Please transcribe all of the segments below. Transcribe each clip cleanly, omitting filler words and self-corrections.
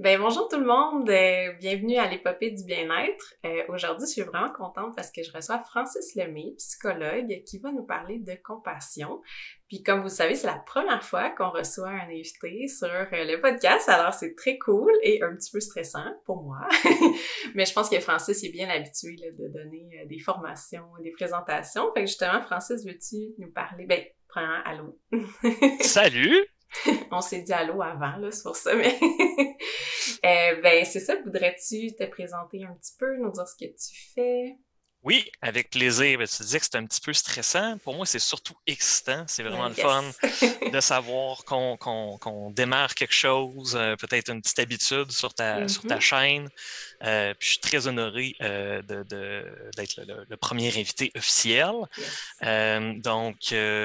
Bonjour tout le monde, bienvenue à l'épopée du bien-être. Aujourd'hui, je suis vraiment contente parce que je reçois Francis Lemay, psychologue, qui va nous parler de compassion. Puis comme vous le savez, c'est la première fois qu'on reçoit un invité sur le podcast, alors c'est très cool et un petit peu stressant pour moi. Mais je pense que Francis est bien habitué là, de donner des formations, des présentations. Fait que justement, Francis, veux-tu nous parler? Premièrement, allô. Salut! On s'est dit allô avant, là, c'est pour ça, mais... c'est ça, voudrais-tu te présenter un petit peu, nous dire ce que tu fais? Oui, avec plaisir. Ben, tu disais que c'était un petit peu stressant. Pour moi, c'est surtout excitant. C'est vraiment le fun Yes! de savoir qu'on démarre quelque chose, peut-être une petite habitude sur ta Mhm. chaîne. Puis je suis très honoré d'être le premier invité officiel. Yes.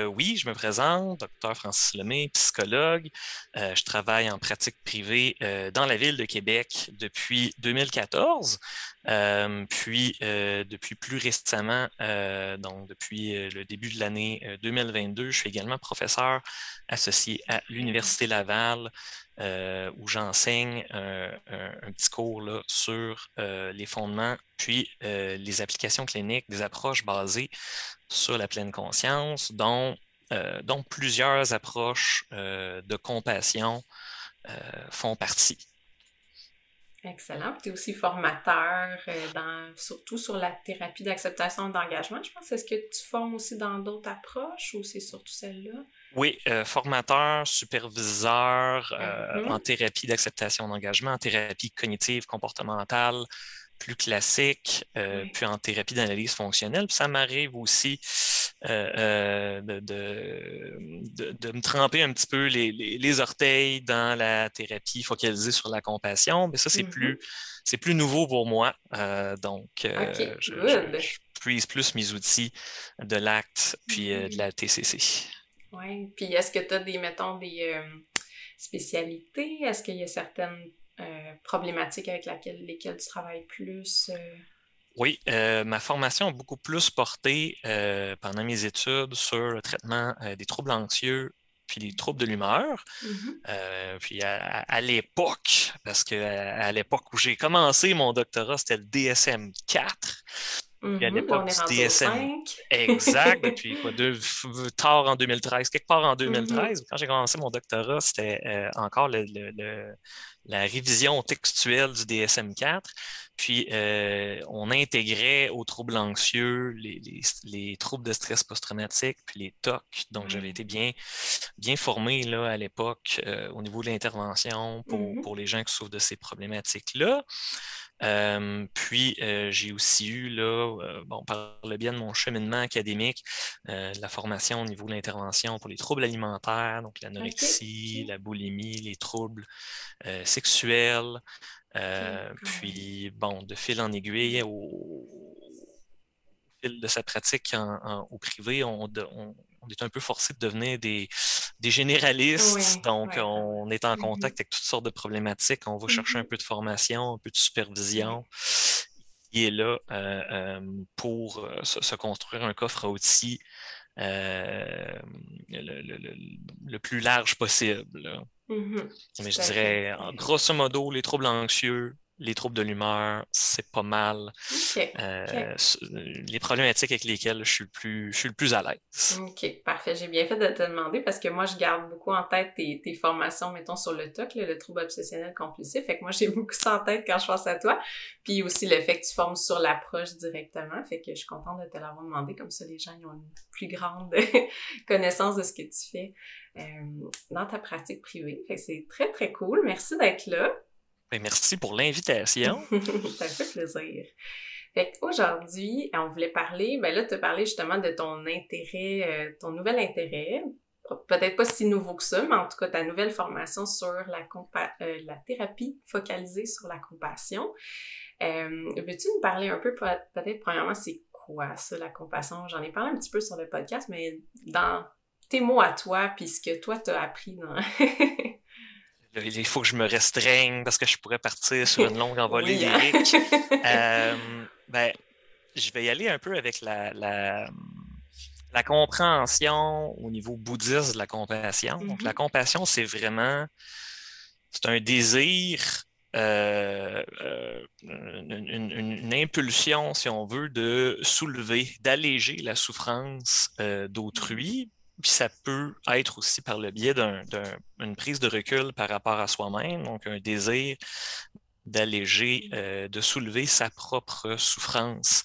Oui, je me présente, docteur Francis Lemay, psychologue. Je travaille en pratique privée dans la ville de Québec depuis 2014. Depuis plus récemment, donc depuis le début de l'année 2022, je suis également professeur associé à l'Université Laval, où j'enseigne un petit cours là, sur les fondements, puis les applications cliniques, des approches basées sur la pleine conscience, dont plusieurs approches de compassion font partie. Excellent. Tu es aussi formateur surtout sur la thérapie d'acceptation et d'engagement. Je pense, est-ce que tu formes aussi dans d'autres approches ou c'est surtout celle-là? Oui, formateur, superviseur en Mhm. thérapie d'acceptation d'engagement, en thérapie cognitive comportementale, plus classique, Oui. puis en thérapie d'analyse fonctionnelle. Puis ça m'arrive aussi de me tremper un petit peu les orteils dans la thérapie focalisée sur la compassion. Mais ça, Mhm. c'est plus nouveau pour moi. OK, good. Je puise plus mes outils de l'ACT puis de Mhm. la TCC. Oui. Puis est-ce que tu as mettons, des spécialités? Est-ce qu'il y a certaines problématiques avec lesquelles tu travailles plus? Oui, ma formation a beaucoup plus porté pendant mes études sur le traitement des troubles anxieux puis des troubles de l'humeur. Mhm. À l'époque, parce que à l'époque où j'ai commencé mon doctorat, c'était le DSM-4. Puis à Mhm. Là, l'époque on est du rendu au DSM 5. exact, depuis quoi, tard en 2013, quelque part en Mhm. 2013, quand j'ai commencé mon doctorat, c'était encore la révision textuelle du DSM-4. Puis on intégrait aux troubles anxieux les troubles de stress post-traumatique, puis les TOC. Donc j'avais Ouais. été bien formé là, à l'époque au niveau de l'intervention Mhm. pour les gens qui souffrent de ces problématiques-là. J'ai aussi eu, là, par le biais de mon cheminement académique, de la formation au niveau de l'intervention pour les troubles alimentaires, donc OK. l'anorexie, OK. la boulimie, les troubles sexuels. OK. Quand même. De fil en aiguille, au fil de sa pratique au privé, on est un peu forcé de devenir des généralistes. Oui. Donc, Oui, vraiment. on est en Mhm. contact avec toutes sortes de problématiques. On va chercher un Mhm. peu de formation, un peu de Oui. supervision. Il est là pour se construire un coffre à outils euh, le, le- le- le plus large possible, là. Mhm. Mais je Tout à fait. dirais, Tout à fait. grosso modo, les troubles anxieux, les troubles de l'humeur, c'est pas mal OK. OK. les problématiques avec lesquelles je suis le plus à l'aise. OK, parfait. J'ai bien fait de te demander parce que moi, je garde beaucoup en tête tes formations, mettons, sur le TOC, là, le trouble obsessionnel compulsif. Fait que moi, j'ai beaucoup ça en tête quand je pense à toi. Puis aussi le fait que tu formes sur l'approche directement. Fait que je suis contente de te l'avoir demandé. Comme ça, les gens ils ont une plus grande connaissance de ce que tu fais dans ta pratique privée. Fait que c'est très, très cool. Merci d'être là. Ben, merci pour l'invitation. Ça me fait plaisir. Fait qu'aujourd'hui, on voulait parler, ben là, tu as parlé justement de ton intérêt, ton nouvel intérêt, peut-être pas si nouveau que ça, mais en tout cas ta nouvelle formation sur la thérapie focalisée sur la compassion. Veux-tu nous parler un peu, peut-être premièrement, c'est quoi ça, la compassion? J'en ai parlé un petit peu sur le podcast, mais dans tes mots à toi, puis ce que toi t'as appris dans... Il faut que je me restreigne parce que je pourrais partir sur une longue envolée Oui, hein? lyrique. Ben, je vais y aller un peu avec la compréhension au niveau bouddhiste de la compassion. Donc, la Mhm. compassion, c'est un désir une impulsion, si on veut, de soulever, d'alléger la souffrance d'autrui. Puis ça peut être aussi par le biais d'une prise de recul par rapport à soi-même, donc un désir d'alléger, de soulever sa propre souffrance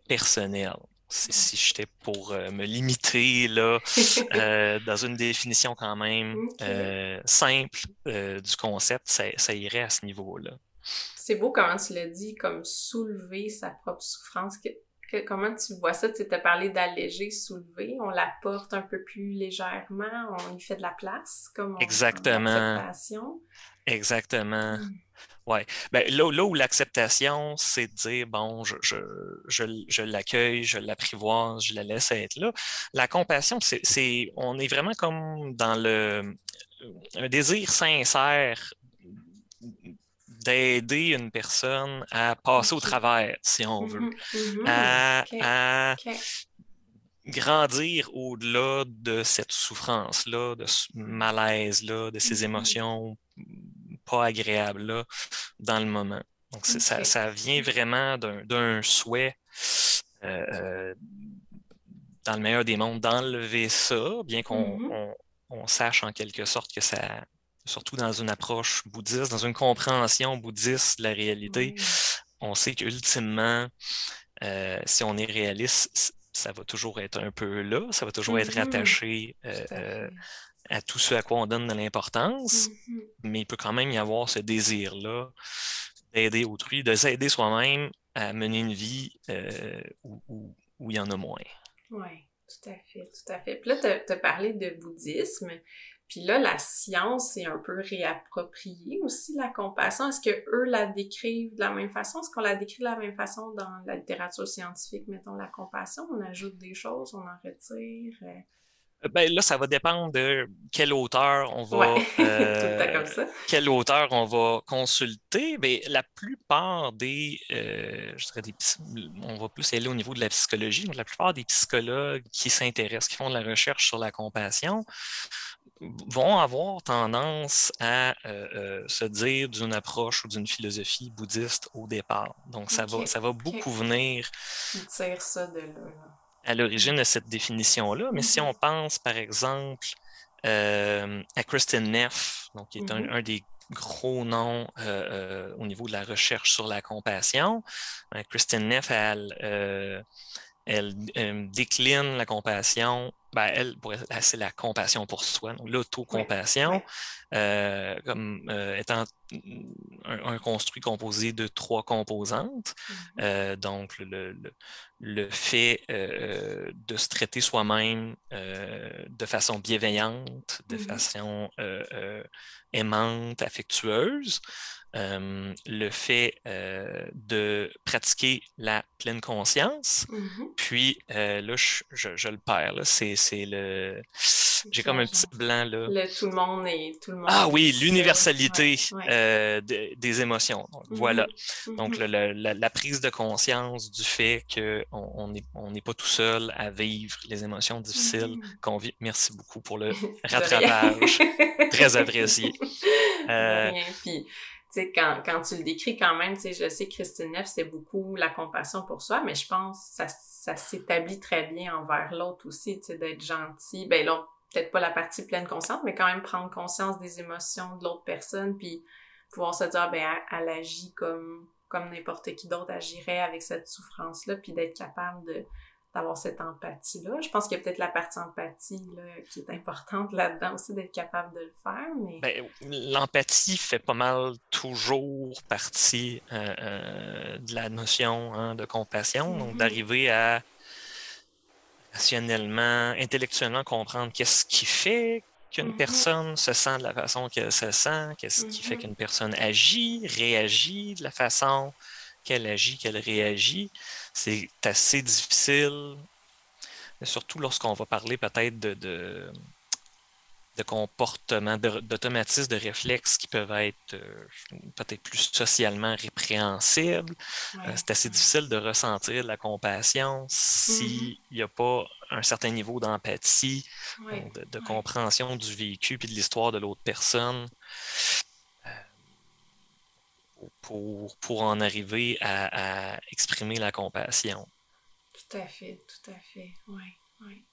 personnelle. Si j'étais pour me limiter là, dans une définition quand même simple du concept, ça irait à ce niveau-là. C'est beau comment tu l'as dit, comme soulever sa propre souffrance. Comment tu vois ça? Tu as parlé d'alléger, soulever. On la porte un peu plus légèrement, on y fait de la place, comme Exactement. l'acceptation. Exactement. Ouais. Ben, là où l'acceptation, c'est de dire, bon, je l'accueille, je l'apprivoise, je la laisse être là. La compassion, on est vraiment comme dans un désir sincère d'aider une personne à passer au travers, si on veut, à OK. grandir au-delà de cette souffrance-là, de ce malaise-là, de ces émotions pas agréables-là dans le moment. Donc, ça vient vraiment d'un souhait, dans le meilleur des mondes, d'enlever ça, bien qu'on sache en quelque sorte que ça, surtout dans une approche bouddhiste, dans une compréhension bouddhiste de la réalité, on sait qu'ultimement, si on est réaliste, ça va toujours être un peu là, ça va toujours être rattaché à tout ce à quoi on donne de l'importance, mais il peut quand même y avoir ce désir-là d'aider autrui, de s'aider soi-même à mener une vie où il y en a moins. Oui, tout à fait, tout à fait. Puis là, tu as parlé de bouddhisme, puis là, la science est un peu réappropriée aussi, la compassion. Est-ce que eux la décrivent de la même façon? Est-ce qu'on la décrit de la même façon dans la littérature scientifique, mettons, la compassion? On ajoute des choses, on en retire? Ben là, ça va dépendre de quel auteur on Ouais, va, tout le temps comme ça. quel auteur on va consulter. Mais la plupart je dirais on va plus aller au niveau de la psychologie. Donc, la plupart des psychologues qui s'intéressent, qui font de la recherche sur la compassion, vont avoir tendance à se dire d'une approche ou d'une philosophie bouddhiste au départ. Donc, ça va beaucoup venir. Ils tirent ça de là. À l'origine de cette définition-là. Mais si on pense, par exemple, à Kristin Neff, donc, qui est un des gros noms au niveau de la recherche sur la compassion, Kristin Neff, elle décline la compassion. Ben, c'est la compassion pour soi, donc l'autocompassion, comme étant un construit composé de 3 composantes. Donc, le fait de se traiter soi-même de façon bienveillante, de façon aimante, affectueuse. Le fait de pratiquer la pleine conscience. Puis là, je le perds. Là. J'ai comme un petit blanc là. Tout le monde est. Ah oui, l'universalité des émotions. Donc, voilà. Donc, la prise de conscience du fait qu'on n'est pas tout seul à vivre les émotions difficiles qu'on vit. Merci beaucoup pour le rattrapage. Très apprécié. De rien. Puis, tu sais, quand tu le décris quand même, tu sais, je sais que Christine Neff, c'est beaucoup la compassion pour soi, mais je pense que ça s'établit très bien envers l'autre aussi, tu sais, d'être gentil. Ben là, peut-être pas la partie pleine conscience, mais quand même prendre conscience des émotions de l'autre personne, puis pouvoir se dire, ben, elle agit comme n'importe qui d'autre agirait avec cette souffrance-là, puis d'être capable d'avoir cette empathie-là. Je pense qu'il y a peut-être la partie empathie là, qui est importante là-dedans aussi, d'être capable de le faire, mais... Ben, l'empathie fait pas mal toujours partie de la notion de compassion, donc d'arriver à rationnellement, intellectuellement comprendre qu'est-ce qui fait qu'une personne se sent de la façon qu'elle se sent, qu'est-ce qui fait qu'une personne agit, réagit de la façon qu'elle agit, qu'elle réagit. C'est assez difficile, surtout lorsqu'on va parler peut-être de comportements, d'automatismes, de réflexes qui peuvent être peut-être plus socialement répréhensibles. C'est assez difficile de ressentir de la compassion s'il n'y a pas un certain niveau d'empathie, de compréhension du vécu puis de l'histoire de l'autre personne. pour en arriver à exprimer la compassion. Tout à fait, oui, oui.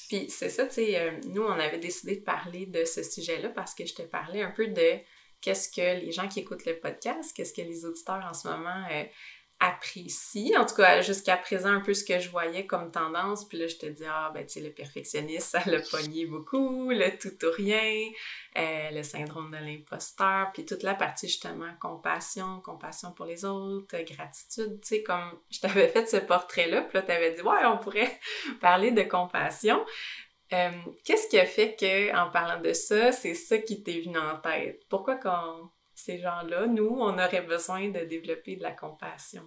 Puis c'est ça, tu sais, nous, on avait décidé de parler de ce sujet-là parce que je te parlais un peu de qu'est-ce que les gens qui écoutent le podcast, qu'est-ce que les auditeurs en ce moment apprécient. En tout cas, jusqu'à présent, un peu ce que je voyais comme tendance. Puis là, je te dis, ah, ben, tu sais, le perfectionniste, ça l'a pogné beaucoup, le tout ou rien, le syndrome de l'imposteur, puis toute la partie, justement, compassion pour les autres, gratitude, tu sais, comme je t'avais fait ce portrait-là, puis là, t'avais dit, ouais, on pourrait parler de compassion. Qu'est-ce qui a fait que, en parlant de ça, c'est ça qui t'est venu en tête? Pourquoi quand ces gens-là, nous, on aurait besoin de développer de la compassion?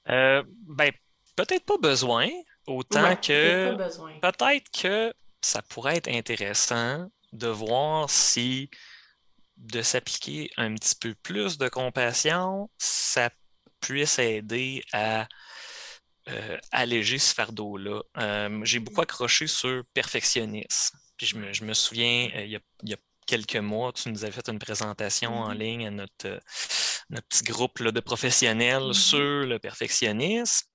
Ben, peut-être pas besoin, autant Ouais, peut-être pas que besoin. peut-être que ça pourrait être intéressant de voir si de s'appliquer un petit peu plus de compassion, ça puisse aider à alléger ce fardeau-là. J'ai beaucoup accroché sur perfectionnisme. Puis je me souviens, il y a quelques mois, tu nous avais fait une présentation en ligne à notre petit groupe là, de professionnels sur le perfectionnisme.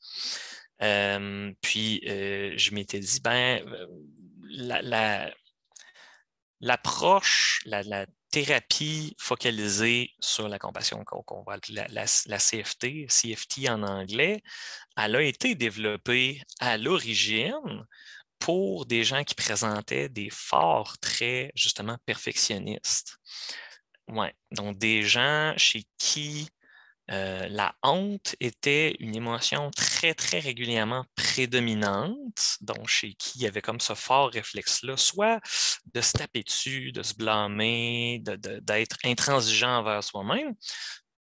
Puis je m'étais dit, l'approche, la thérapie focalisée sur la compassion, qu'on va la CFT en anglais, elle a été développée à l'origine pour des gens qui présentaient des forts traits, justement, perfectionnistes. Ouais. Donc, des gens chez qui la honte était une émotion très, très régulièrement prédominante, donc chez qui il y avait comme ce fort réflexe-là, soit de se taper dessus, de se blâmer, d'être intransigeant envers soi-même,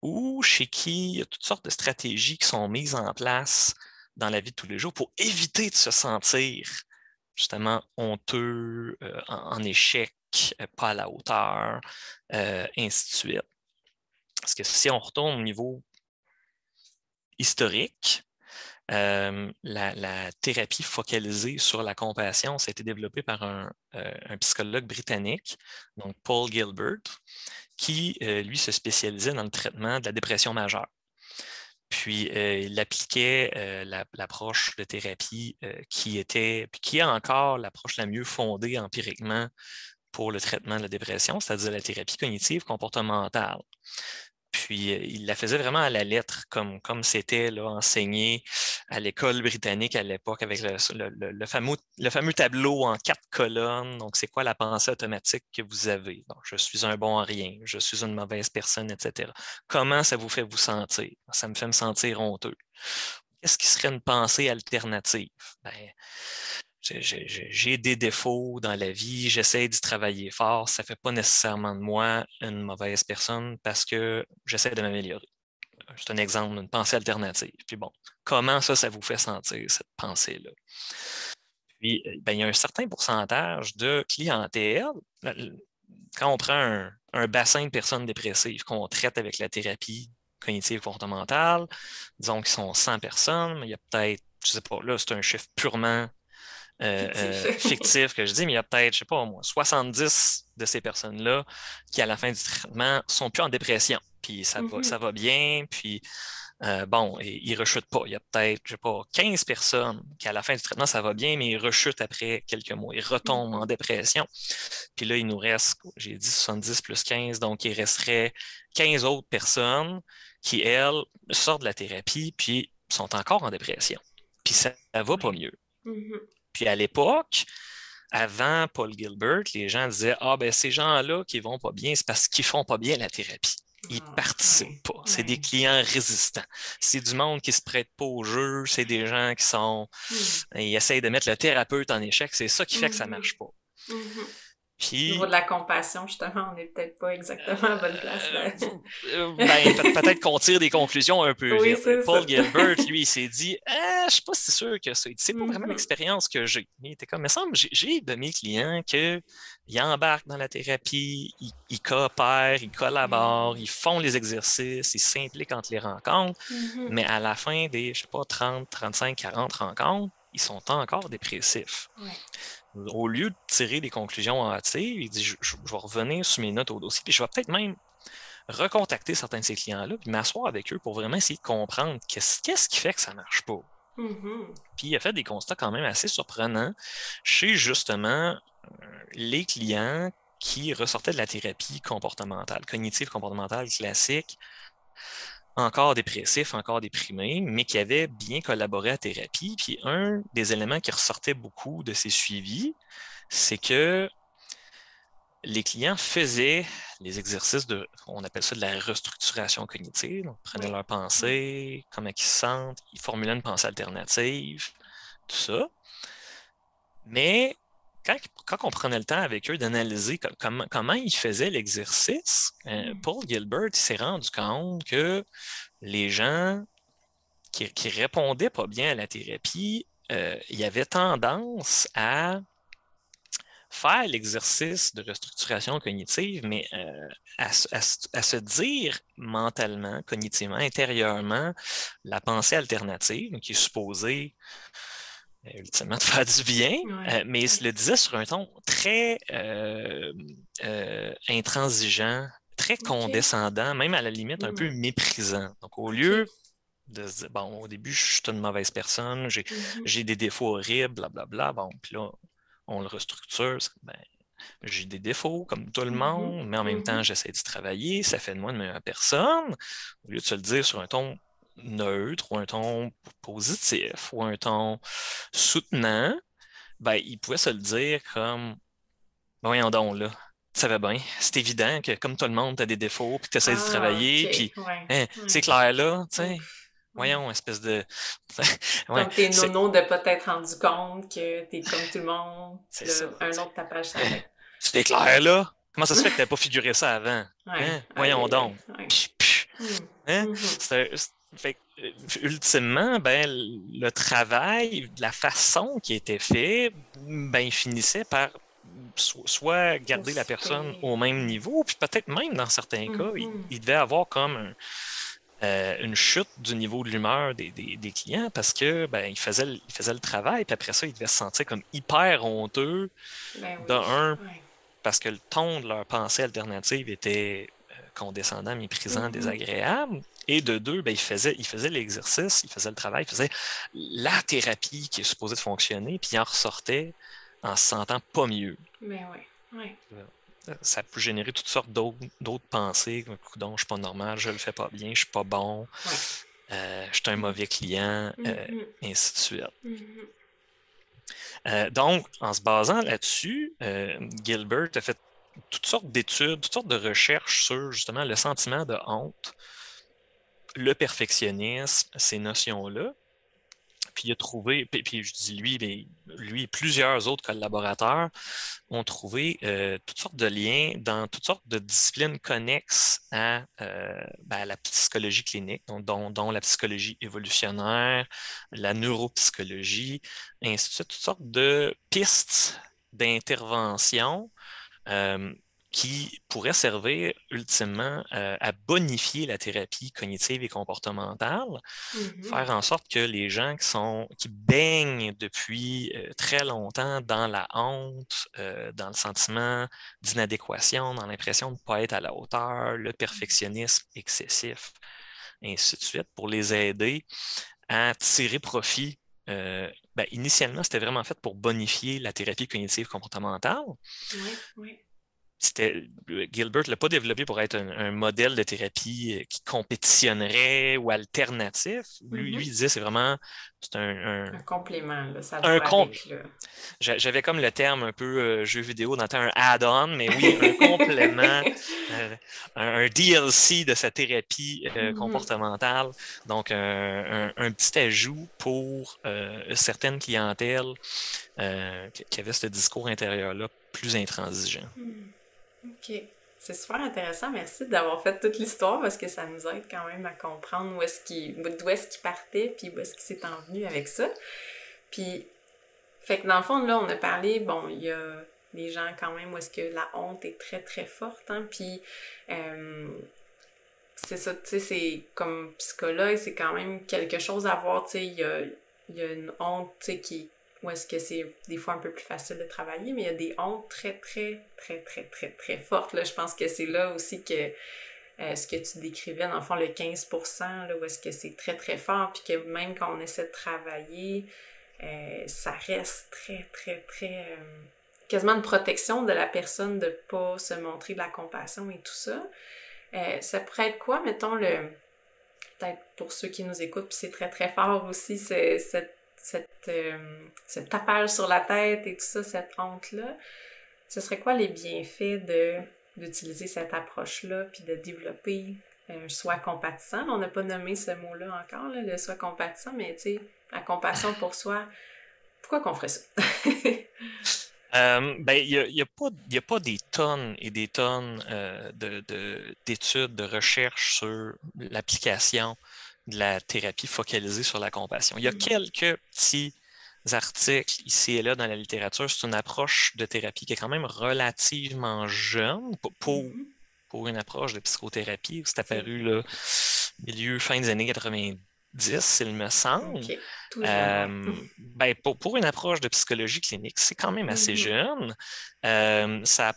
ou chez qui il y a toutes sortes de stratégies qui sont mises en place dans la vie de tous les jours pour éviter de se sentir justement honteux, en échec, pas à la hauteur, ainsi de suite. Parce que si on retourne au niveau historique, la thérapie focalisée sur la compassion, ça a été développé par un psychologue britannique, donc Paul Gilbert, qui, lui, se spécialisait dans le traitement de la dépression majeure. Puis, il appliquait l'approche de thérapie qui est encore l'approche la mieux fondée empiriquement pour le traitement de la dépression, c'est-à-dire la thérapie cognitive comportementale. Puis, il la faisait vraiment à la lettre, comme c'était là, enseigné à l'école britannique à l'époque, avec le fameux tableau en 4 colonnes. Donc, c'est quoi la pensée automatique que vous avez? Donc, je suis un bon à rien, je suis une mauvaise personne, etc. Comment ça vous fait vous sentir? Ça me fait me sentir honteux. Qu'est-ce qui serait une pensée alternative? Ben, j'ai des défauts dans la vie, j'essaie d'y travailler fort, ça ne fait pas nécessairement de moi une mauvaise personne parce que j'essaie de m'améliorer. C'est un exemple d'une pensée alternative. Puis bon, comment ça vous fait sentir, cette pensée-là? Puis, il y a un certain pourcentage de clientèle. Quand on prend un bassin de personnes dépressives qu'on traite avec la thérapie cognitive comportementale, disons qu'ils sont 100 personnes, mais il y a peut-être, je ne sais pas, là, c'est un chiffre purement fictif que je dis, mais il y a peut-être, je sais pas, au moins 70 de ces personnes-là qui, à la fin du traitement, sont plus en dépression. Puis ça va bien, puis bon, ils ne rechutent pas. Il y a peut-être, je sais pas, 15 personnes qui, à la fin du traitement, ça va bien, mais ils rechutent après quelques mois. Ils retombent en dépression. Puis là, il nous reste, j'ai dit 70 plus 15, donc il resterait 15 autres personnes qui, elles, sortent de la thérapie, puis sont encore en dépression. Puis ça va pas mieux. Puis à l'époque, avant Paul Gilbert, les gens disaient, ah ben ces gens-là qui vont pas bien, c'est parce qu'ils font pas bien la thérapie. Ils participent pas. C'est des clients résistants. C'est du monde qui se prête pas au jeu. C'est des gens qui sont... Ils essayent de mettre le thérapeute en échec. C'est ça qui fait que ça marche pas. Puis, au niveau de la compassion, justement, on n'est peut-être pas exactement à la bonne place. Peut-être qu'on tire des conclusions un peu oui, vite. Paul Gilbert, lui, il s'est dit je ne suis pas si sûr que ça. C'est pas vraiment l'expérience que j'ai. Il était comme, il me semble, j'ai de mes clients qu'ils embarquent dans la thérapie, ils coopèrent, ils collaborent, ils font les exercices, ils s'impliquent entre les rencontres, mais à la fin des, je sais pas, 30, 35, 40 rencontres, ils sont encore dépressifs. Au lieu de tirer des conclusions hâtives, il dit je vais revenir sur mes notes au dossier, puis je vais peut-être même recontacter certains de ces clients-là, puis m'asseoir avec eux pour vraiment essayer de comprendre qu'est-ce qui fait que ça ne marche pas. Puis il a fait des constats quand même assez surprenants chez justement les clients qui ressortaient de la thérapie comportementale, cognitive comportementale classique, encore dépressifs, encore déprimés, mais qui avaient bien collaboré à thérapie. Puis un des éléments qui ressortait beaucoup de ces suivis, c'est que les clients faisaient les exercices on appelle ça de la restructuration cognitive. Donc, ils prenaient leur pensée, comment ils se sentent, ils formulaient une pensée alternative, tout ça. Mais quand on prenait le temps avec eux d'analyser comment ils faisaient l'exercice, Paul Gilbert s'est rendu compte que les gens qui répondaient pas bien à la thérapie, il avaient tendance à faire l'exercice de restructuration cognitive, mais à se dire mentalement, cognitivement, intérieurement, la pensée alternative, qui est supposée ultimement de faire du bien, mais il se le disait sur un ton très intransigeant, très condescendant, même à la limite un peu méprisant. Donc, au lieu de se dire, bon, au début, je suis une mauvaise personne, j'ai des défauts horribles, blablabla, bon, puis là, on le restructure, ben, j'ai des défauts comme tout le monde, mais en même temps, j'essaie d'y travailler, ça fait de moi une meilleure personne. Au lieu de se le dire sur un ton neutre ou un ton positif ou un ton soutenant, ben, il pouvait se le dire comme, ben, voyons donc, là, tu savais bien, c'est évident que comme tout le monde, tu as des défauts, puis que tu essaies d'y travailler, puis c'est clair là, tu sais. Voyons, espèce de. Comme t'es nono de pas t'être rendu compte que t'es comme tout le monde. C'est là, ça. un autre tapage sur la tête. C'était clair là? Comment ça se fait que t'avais pas figuré ça avant? Voyons donc. Hein? Fait ultimement, ben, le travail, la façon qui était fait, ben, il finissait par soit garder la personne au même niveau, puis peut-être même dans certains cas, il devait avoir comme une chute du niveau de l'humeur des clients parce que ben, il faisait le travail, puis après ça, ils devaient se sentir comme hyper honteux parce que le ton de leur pensée alternative était condescendant, méprisant, désagréable. Et de deux, ben, ils faisaient l'exercice, ils faisaient le travail, ils faisaient la thérapie qui est supposée de fonctionner, puis ils en ressortaient en se sentant pas mieux. Ça peut générer toutes sortes d'autres pensées. Coudonc, je suis pas normal, je le fais pas bien, je suis pas bon, je suis un mauvais client, et ainsi de suite. Donc, en se basant là-dessus, Gilbert a fait toutes sortes d'études, toutes sortes de recherches sur justement le sentiment de honte, le perfectionnisme, ces notions-là. Puis il a trouvé, puis je dis lui et plusieurs autres collaborateurs ont trouvé toutes sortes de liens dans toutes sortes de disciplines connexes à la psychologie clinique, dont la psychologie évolutionnaire, la neuropsychologie, ainsi de suite, toutes sortes de pistes d'intervention qui pourraient servir ultimement à bonifier la thérapie cognitive et comportementale, faire en sorte que les gens qui baignent depuis très longtemps dans la honte, dans le sentiment d'inadéquation, dans l'impression de ne pas être à la hauteur, le perfectionnisme excessif, et ainsi de suite, pour les aider à tirer profit. Initialement, c'était vraiment fait pour bonifier la thérapie cognitive comportementale. Gilbert ne l'a pas développé pour être un modèle de thérapie qui compétitionnerait ou alternatif. Lui, il disait c'est vraiment un complément, là, ça un va avec, là. J'avais comme le terme un peu jeu vidéo, dans un add-on, mais oui, un complément, un DLC de sa thérapie comportementale. Donc, un petit ajout pour certaines clientèles qui avaient ce discours intérieur-là plus intransigeant. OK. C'est super intéressant. Merci d'avoir fait toute l'histoire parce que ça nous aide quand même à comprendre d'où est-ce qu'il partait puis où est-ce qu'il s'est envenu avec ça. Puis, fait que dans le fond, là, on a parlé, bon, il y a des gens quand même où est-ce que la honte est très, très forte, hein, puis c'est ça, tu sais, c'est comme psychologue, c'est quand même quelque chose à voir, tu sais, il y a une honte, tu sais, où est-ce que c'est des fois un peu plus facile de travailler, mais il y a des hontes très, très, très, très, très, très fortes, là. Je pense que c'est là aussi que ce que tu décrivais, dans le fond, le 15%, là, où est-ce que c'est très, très fort, puis que même quand on essaie de travailler, ça reste très, très, très... quasiment une protection de la personne de pas se montrer de la compassion et tout ça. Ça pourrait être quoi, mettons, peut-être pour ceux qui nous écoutent, puis c'est très, très fort aussi, ce tapage sur la tête et tout ça, cette honte-là. Ce serait quoi les bienfaits d'utiliser cette approche-là, puis de développer un soi compatissant? On n'a pas nommé ce mot-là encore, là, le soi compatissant, mais tu sais, la compassion pour soi, pourquoi qu'on ferait ça? Il y a pas des tonnes et des tonnes d'études, de recherches sur l'application de la thérapie focalisée sur la compassion. Il y a quelques petits articles ici et là dans la littérature. C'est une approche de thérapie qui est quand même relativement jeune pour une approche de psychothérapie. C'est apparu là, fin des années 90, il me semble. OK. Tout jeune, Pour une approche de psychologie clinique, c'est quand même assez jeune. Ça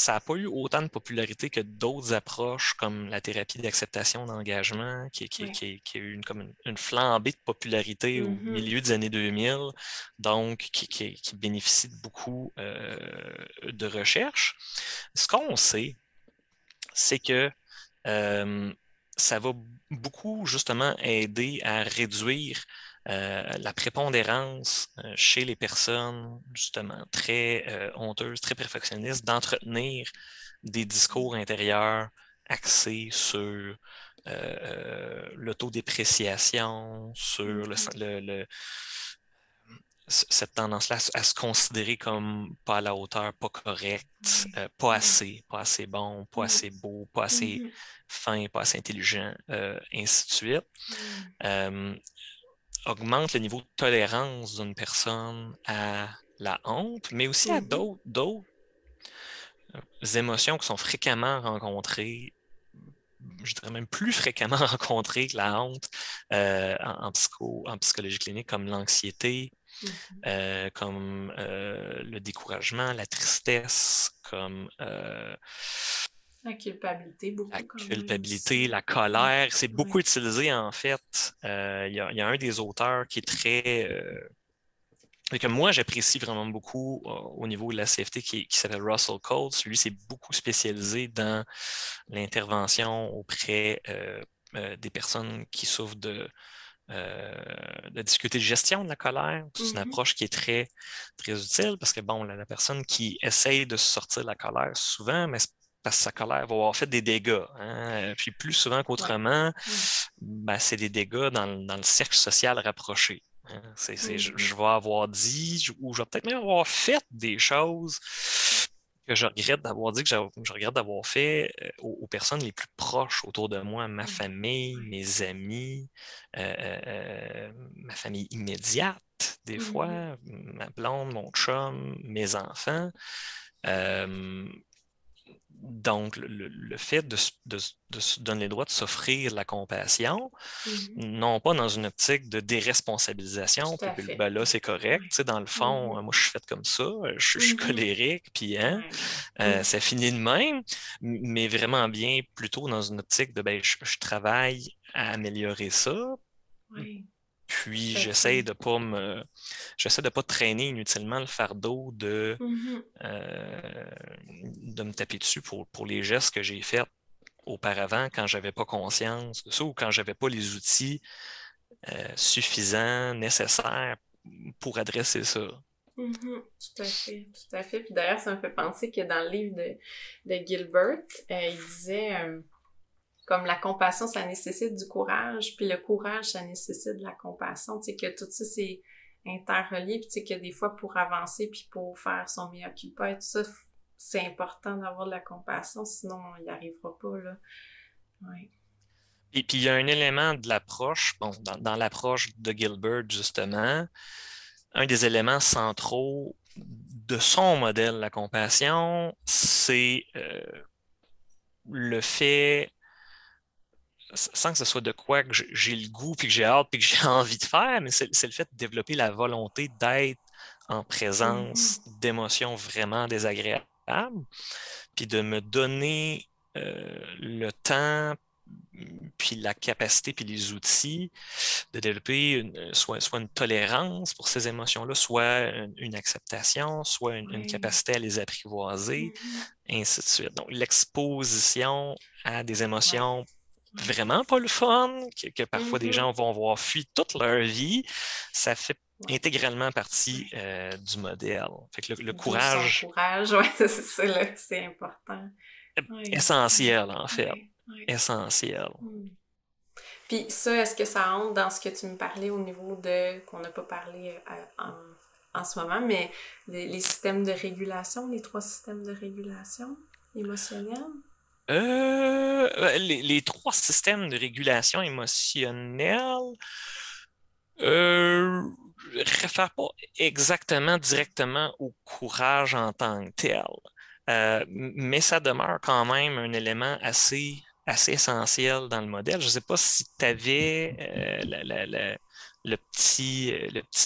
n'a pas eu autant de popularité que d'autres approches comme la thérapie d'acceptation d'engagement, qui a eu une flambée de popularité au milieu des années 2000, donc qui bénéficie de beaucoup de recherches. Ce qu'on sait, c'est que ça va beaucoup justement aider à réduire la prépondérance chez les personnes justement très honteuses, très perfectionnistes, d'entretenir des discours intérieurs axés sur l'autodépréciation, sur cette tendance-là à se considérer comme pas à la hauteur, pas correct, pas assez bon, pas assez beau, pas assez fin, pas assez intelligent, ainsi de suite. Augmente le niveau de tolérance d'une personne à la honte, mais aussi à d'autres émotions qui sont fréquemment rencontrées, je dirais même plus fréquemment rencontrées que la honte en psychologie clinique, comme l'anxiété, comme le découragement, la tristesse, comme la culpabilité, beaucoup la quand culpabilité, même. la colère. C'est beaucoup utilisé en fait. Il y a un des auteurs qui est très... et que moi, j'apprécie vraiment beaucoup au niveau de la CFT qui s'appelle Russell Coates. Lui, c'est beaucoup spécialisé dans l'intervention auprès des personnes qui souffrent de difficulté de gestion de la colère. C'est une approche qui est très, très utile parce que, bon, la personne qui essaye de se sortir de la colère, souvent, mais parce que sa colère va avoir fait des dégâts. Hein? Puis plus souvent qu'autrement, c'est des dégâts dans le cercle social rapproché. Hein? Je vais avoir dit, ou je vais peut-être même avoir fait des choses que je regrette d'avoir dit, que je regrette d'avoir fait aux personnes les plus proches autour de moi, ma famille, mes amis, ma famille immédiate, des fois, ma blonde, mon chum, mes enfants. Donc, le fait de se donner le droit de s'offrir la compassion, non pas dans une optique de déresponsabilisation, puis ben là, c'est correct. Tu sais, dans le fond, moi, je suis faite comme ça, je suis colérique, puis ça finit de même, mais vraiment bien plutôt dans une optique de je travaille à améliorer ça. Puis j'essaie de pas traîner inutilement le fardeau de me taper dessus pour les gestes que j'ai faits auparavant quand j'avais pas conscience de ça ou quand j'avais pas les outils suffisants, nécessaires pour adresser ça. Tout à fait, tout à fait. Puis d'ailleurs, ça me fait penser que dans le livre de Gilbert, il disait comme la compassion, ça nécessite du courage, puis le courage, ça nécessite de la compassion. Tu sais, que tout ça, c'est interrelié, puis tu sais, que des fois, pour avancer, puis pour faire son mea culpa et tout ça, c'est important d'avoir de la compassion, sinon, on n'y arrivera pas, là. Ouais. Et puis, il y a un élément de l'approche, bon, dans l'approche de Gilbert, justement, un des éléments centraux de son modèle, la compassion, c'est le fait, sans que ce soit de quoi que j'ai le goût, puis que j'ai hâte, puis que j'ai envie de faire, mais c'est le fait de développer la volonté d'être en présence d'émotions vraiment désagréables, puis de me donner le temps, puis la capacité, puis les outils de développer soit une tolérance pour ces émotions-là, soit une acceptation, soit une Oui. capacité à les apprivoiser, Mhm. et ainsi de suite. Donc, l'exposition à des Ouais. émotions Ouais. vraiment pas le fun, que parfois des Mhm. gens vont avoir fui toute leur vie, ça fait Ouais. intégralement partie Ouais. du modèle. Fait que le D'où son courage courage, ouais, c'est ça, là, c'est important. Oui, oui, essentiel, en fait. oui, oui. Essentiel. Hmm. Puis ça, est-ce que ça entre dans ce que tu me parlais au niveau de, qu'on n'a pas parlé en ce moment, mais les systèmes de régulation, les 3 systèmes de régulation émotionnelle? Les 3 systèmes de régulation émotionnelle réfèrent pas exactement directement au courage en tant que tel. Mais ça demeure quand même un élément assez essentiel dans le modèle. Je ne sais pas si tu avais le petit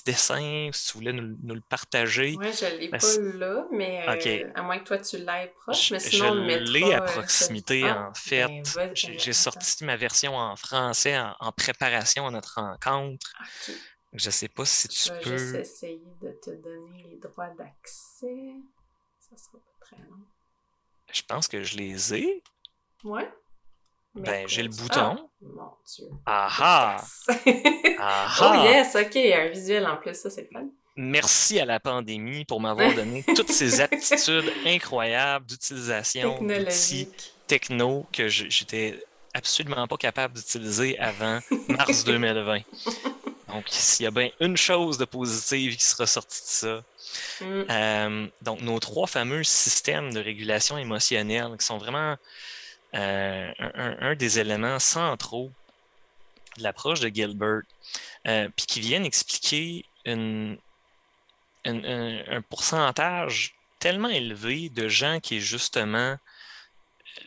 dessin, si tu voulais nous le partager. Ouais, je l'ai Ben, pas là, OK. mais à moins que toi tu l'aies proche, mais Je sinon on le l'ai à mettra proximité, Ah, en fait. ben J'ai attends. sorti ma version en français en préparation à notre rencontre. Ok. Je ne sais pas si tu Je vais juste peux. essayer de te donner les droits d'accès. Ça sera pas très long. Je pense que je les ai. Ouais? Ben, j'ai le Mercos. Ah, bouton. mon Dieu. Aha! Efficace. Oh Aha! yes, ok, un visuel en plus, ça c'est le fun. Merci à la pandémie pour m'avoir donné toutes ces aptitudes incroyables d'utilisation d'outils Technologique. techno que j'étais absolument pas capable d'utiliser avant mars 2020. Donc, s'il y a bien une chose de positive qui sera sortie de ça, Hmm. donc nos 3 fameux systèmes de régulation émotionnelle qui sont vraiment un des éléments centraux de l'approche de Gilbert, puis qui viennent expliquer un pourcentage tellement élevé de gens qui, justement,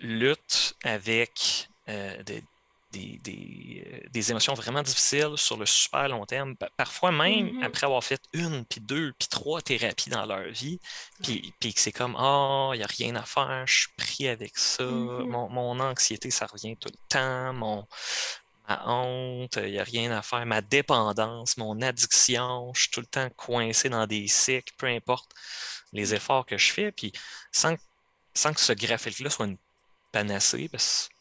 luttent avec des émotions vraiment difficiles sur le super long terme, parfois même Mhm. après avoir fait 1, puis 2, puis 3 thérapies dans leur vie, puis que c'est comme, oh, il n'y a rien à faire, je suis pris avec ça, Mhm. mon anxiété, ça revient tout le temps, ma honte, il n'y a rien à faire, ma dépendance, mon addiction, je suis tout le temps coincé dans des cycles, peu importe les efforts que je fais, puis sans, sans que ce graphique-là soit une panacée, parce que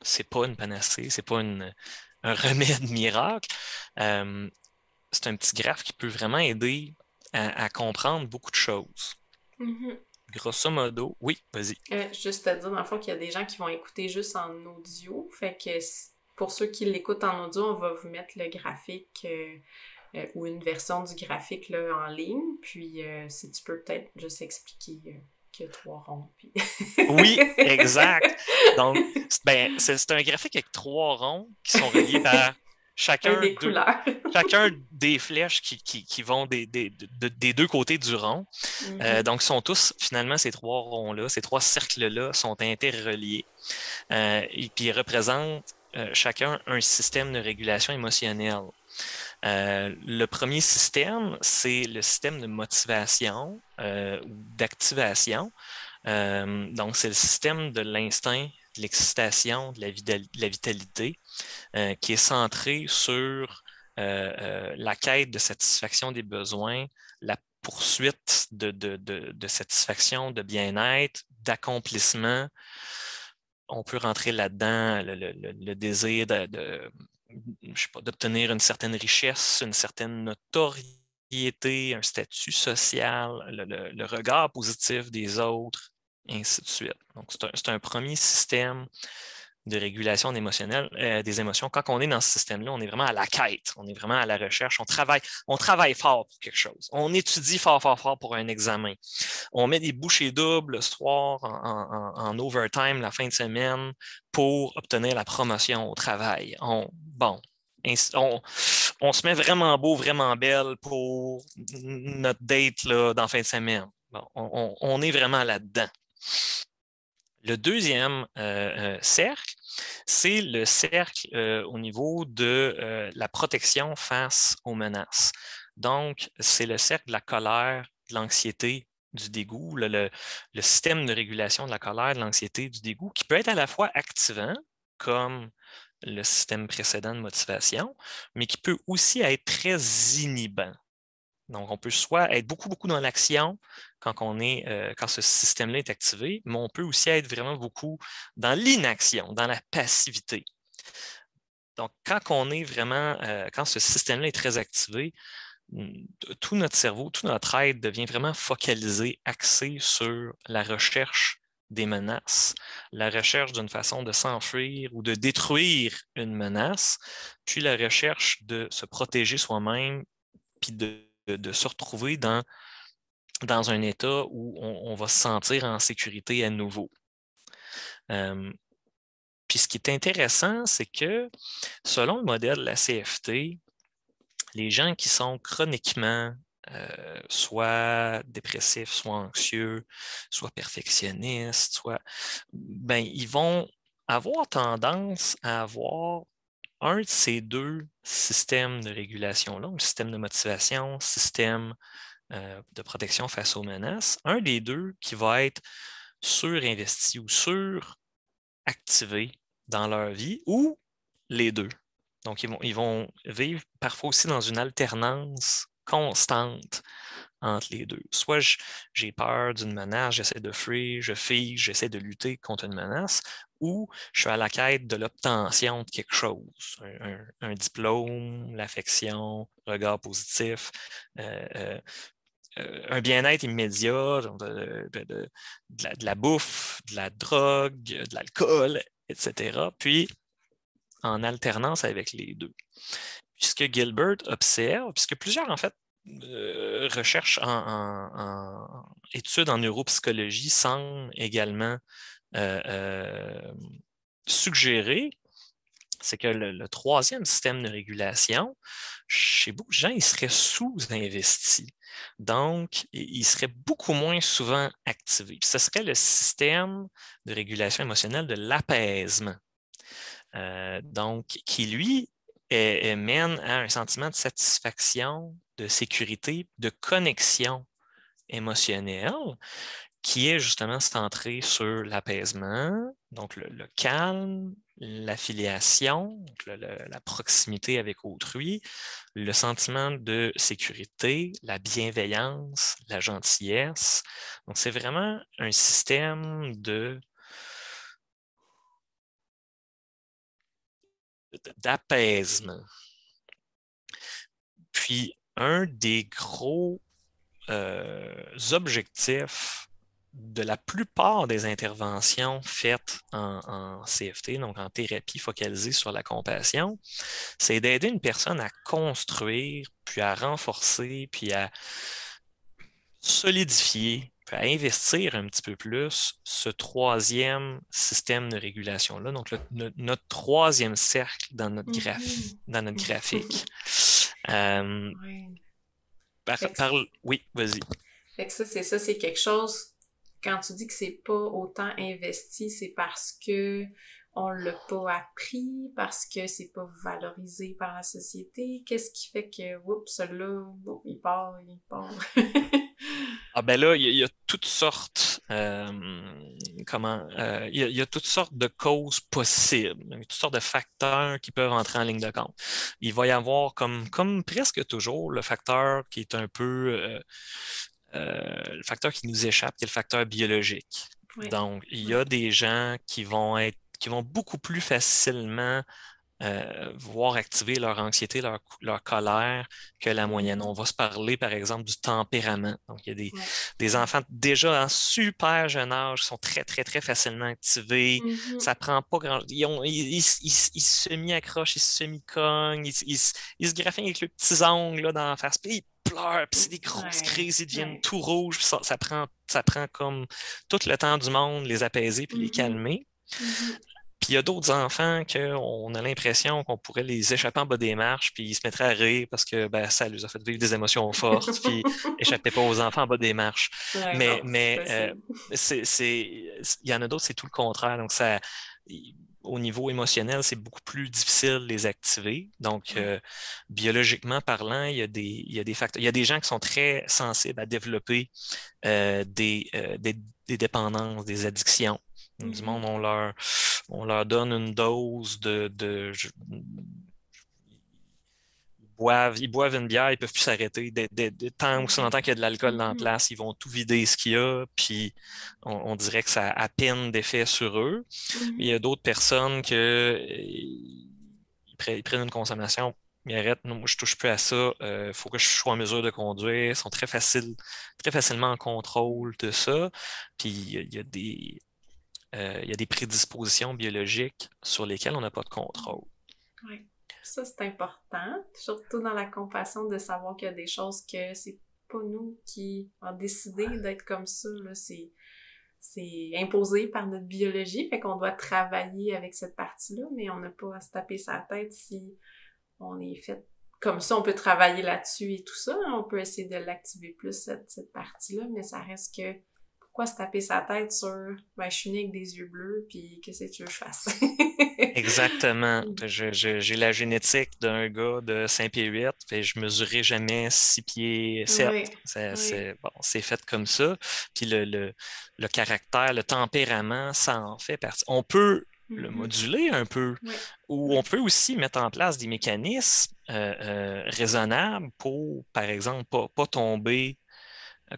c'est pas une panacée, c'est pas un remède miracle. Euh, c'est un petit graphe qui peut vraiment aider à comprendre beaucoup de choses. Mhm. Grosso modo, oui, vas-y. Juste te dire, dans le fond, qu'il y a des gens qui vont écouter juste en audio. Fait que pour ceux qui l'écoutent en audio, on va vous mettre le graphique ou une version du graphique là, en ligne. Puis si tu peux peut-être juste expliquer qu'il y a 3 ronds. Puis... Oui, exact. Donc, c'est un graphique avec 3 ronds qui sont reliés par Avec chacun des couleurs. chacun des flèches qui vont des 2 côtés du rond. Mhm. Donc, ils sont tous, finalement, ces 3 ronds-là, ces 3 cercles-là sont interreliés. Et puis, ils représentent chacun un système de régulation émotionnelle. Le premier système, c'est le système de motivation ou d'activation. Donc, c'est le système de l'instinct, de l'excitation, de la vitalité, qui est centré sur la quête de satisfaction des besoins, la poursuite de satisfaction, de bien-être, d'accomplissement. On peut rentrer là-dedans le désir je sais pas, d'obtenir une certaine richesse, une certaine notoriété, un statut social, le regard positif des autres, et ainsi de suite. Donc, c'est un premier système de régulation des émotions. Quand on est dans ce système-là, on est vraiment à la quête, on est vraiment à la recherche, on travaille fort pour quelque chose, on étudie fort, fort, fort pour un examen, on met des bouchées doubles le soir en overtime la fin de semaine pour obtenir la promotion au travail. Bon, on se met vraiment beau, vraiment belle pour notre date là, dans la fin de semaine. Bon, on est vraiment là-dedans. Le deuxième cercle, c'est le cercle au niveau de la protection face aux menaces. Donc, c'est le cercle de la colère, de l'anxiété, du dégoût, le système de régulation de la colère, de l'anxiété, du dégoût, qui peut être à la fois activant, comme le système précédent de motivation, mais qui peut aussi être très inhibant. Donc, on peut soit être beaucoup, beaucoup dans l'action quand ce système-là est activé, mais on peut aussi être vraiment beaucoup dans l'inaction, dans la passivité. Donc, quand ce système-là est très activé, tout notre cerveau, tout notre être devient vraiment focalisé, axé sur la recherche des menaces, la recherche d'une façon de s'enfuir ou de détruire une menace, puis la recherche de se protéger soi-même, puis de se retrouver dans un état où on va se sentir en sécurité à nouveau. Puis ce qui est intéressant, c'est que selon le modèle de la CFT, les gens qui sont chroniquement soit dépressifs, soit anxieux, soit perfectionnistes, ils vont avoir tendance à avoir un de ces deux systèmes de régulation-là, un système de motivation, système de protection face aux menaces, un des deux qui va être surinvesti ou suractivé dans leur vie, ou les deux. Donc, ils vont vivre parfois aussi dans une alternance constante entre les deux. Soit j'ai peur d'une menace, j'essaie de fuir, je fige, j'essaie de lutter contre une menace, ou je suis à la quête de l'obtention de quelque chose, un diplôme, l'affection, regard positif, un bien-être immédiat, de la bouffe, de la drogue, de l'alcool, etc. Puis, en alternance avec les deux. Puisque Gilbert observe, puisque plusieurs, en fait, recherches en études en neuropsychologie semblent également suggérer, c'est que le troisième système de régulation, chez beaucoup de gens, il serait sous-investi. Donc, il serait beaucoup moins souvent activé. Puis ce serait le système de régulation émotionnelle de l'apaisement. Donc, qui, lui, mène à un sentiment de satisfaction, de sécurité, de connexion émotionnelle, qui est justement centré sur l'apaisement, donc le calme, l'affiliation, la proximité avec autrui, le sentiment de sécurité, la bienveillance, la gentillesse. Donc, c'est vraiment un système d'apaisement. Puis, un des gros objectifs de la plupart des interventions faites en CFT, donc en thérapie focalisée sur la compassion, c'est d'aider une personne à construire, puis à renforcer, puis à solidifier, puis à investir un petit peu plus ce troisième système de régulation-là, donc notre troisième cercle dans notre graphique. Oui. Oui, vas-y. Fait que ça, c'est quelque chose, quand tu dis que c'est pas autant investi, c'est parce que on l'a pas appris, parce que c'est pas valorisé par la société. Qu'est-ce qui fait que, oups, celui-là, il part. Ah ben là, il y a toutes sortes, il y a toutes sortes de causes possibles, toutes sortes de facteurs qui peuvent entrer en ligne de compte. Il va y avoir, comme presque toujours, le facteur qui est un peu le facteur qui nous échappe, qui est le facteur biologique. Oui. Donc, il y a des gens qui vont beaucoup plus facilement voir activer leur anxiété, leur colère que la moyenne. On va se parler, par exemple, du tempérament. Donc, il y a des enfants déjà en super jeune âge qui sont très, très, très facilement activés. Ça prend pas grand... Ils se semi-accrochent, ils se semi-cognent, ils se graffinent avec leurs petits ongles là, dans la face, puis ils pleurent, puis c'est des grosses crises, ils deviennent tout rouges, puis ça prend comme tout le temps du monde les apaiser puis les calmer. Puis il y a d'autres enfants qu'on a l'impression qu'on pourrait les échapper en bas des marches, puis ils se mettraient à rire parce que ça les a fait vivre des émotions fortes, puis échappez pas aux enfants en bas des marches. Ouais, mais il y en a d'autres, c'est tout le contraire. Donc au niveau émotionnel, c'est beaucoup plus difficile de les activer. Donc, Ouais. biologiquement parlant, il y a des facteurs. Il y a des gens qui sont très sensibles à développer des dépendances, des addictions. Du Mhm. monde, on leur donne une dose ils boivent une bière, ils ne peuvent plus s'arrêter. Tant aussi Ouais. longtemps qu'il y a de l'alcool dans la Mhm. place, ils vont tout vider ce qu'il y a, puis on dirait que ça a à peine d'effet sur eux. Mais il y Mhm. a d'autres personnes ils prennent une consommation, ils arrêtent, non, moi je touche plus à ça, il faut que je sois en mesure de conduire, ils sont très facilement en contrôle de ça. Puis il y a des prédispositions biologiques sur lesquelles on n'a pas de contrôle. Ouais. Ça, c'est important, surtout dans la compassion, de savoir qu'il y a des choses que c'est pas nous qui avons décidé d'être comme ça, là. C'est imposé par notre biologie, fait qu'on doit travailler avec cette partie-là, mais on n'a pas à se taper sa tête si on est fait comme ça. On peut travailler là-dessus et tout ça, hein. On peut essayer de l'activer plus, cette partie-là, mais ça reste que pourquoi se taper sa tête sur ben, je suis née avec des yeux bleus, puis qu'est-ce que tu veux que je fasse? Exactement. J'ai la génétique d'un gars de 5 pieds 8, fait je mesurais jamais 6 pieds 7. Oui, oui. Bon, c'est fait comme ça. Puis le caractère, le tempérament, ça en fait partie. On peut le Mhm. moduler un peu, Oui, ou on oui. peut aussi mettre en place des mécanismes raisonnables pour, par exemple, pas tomber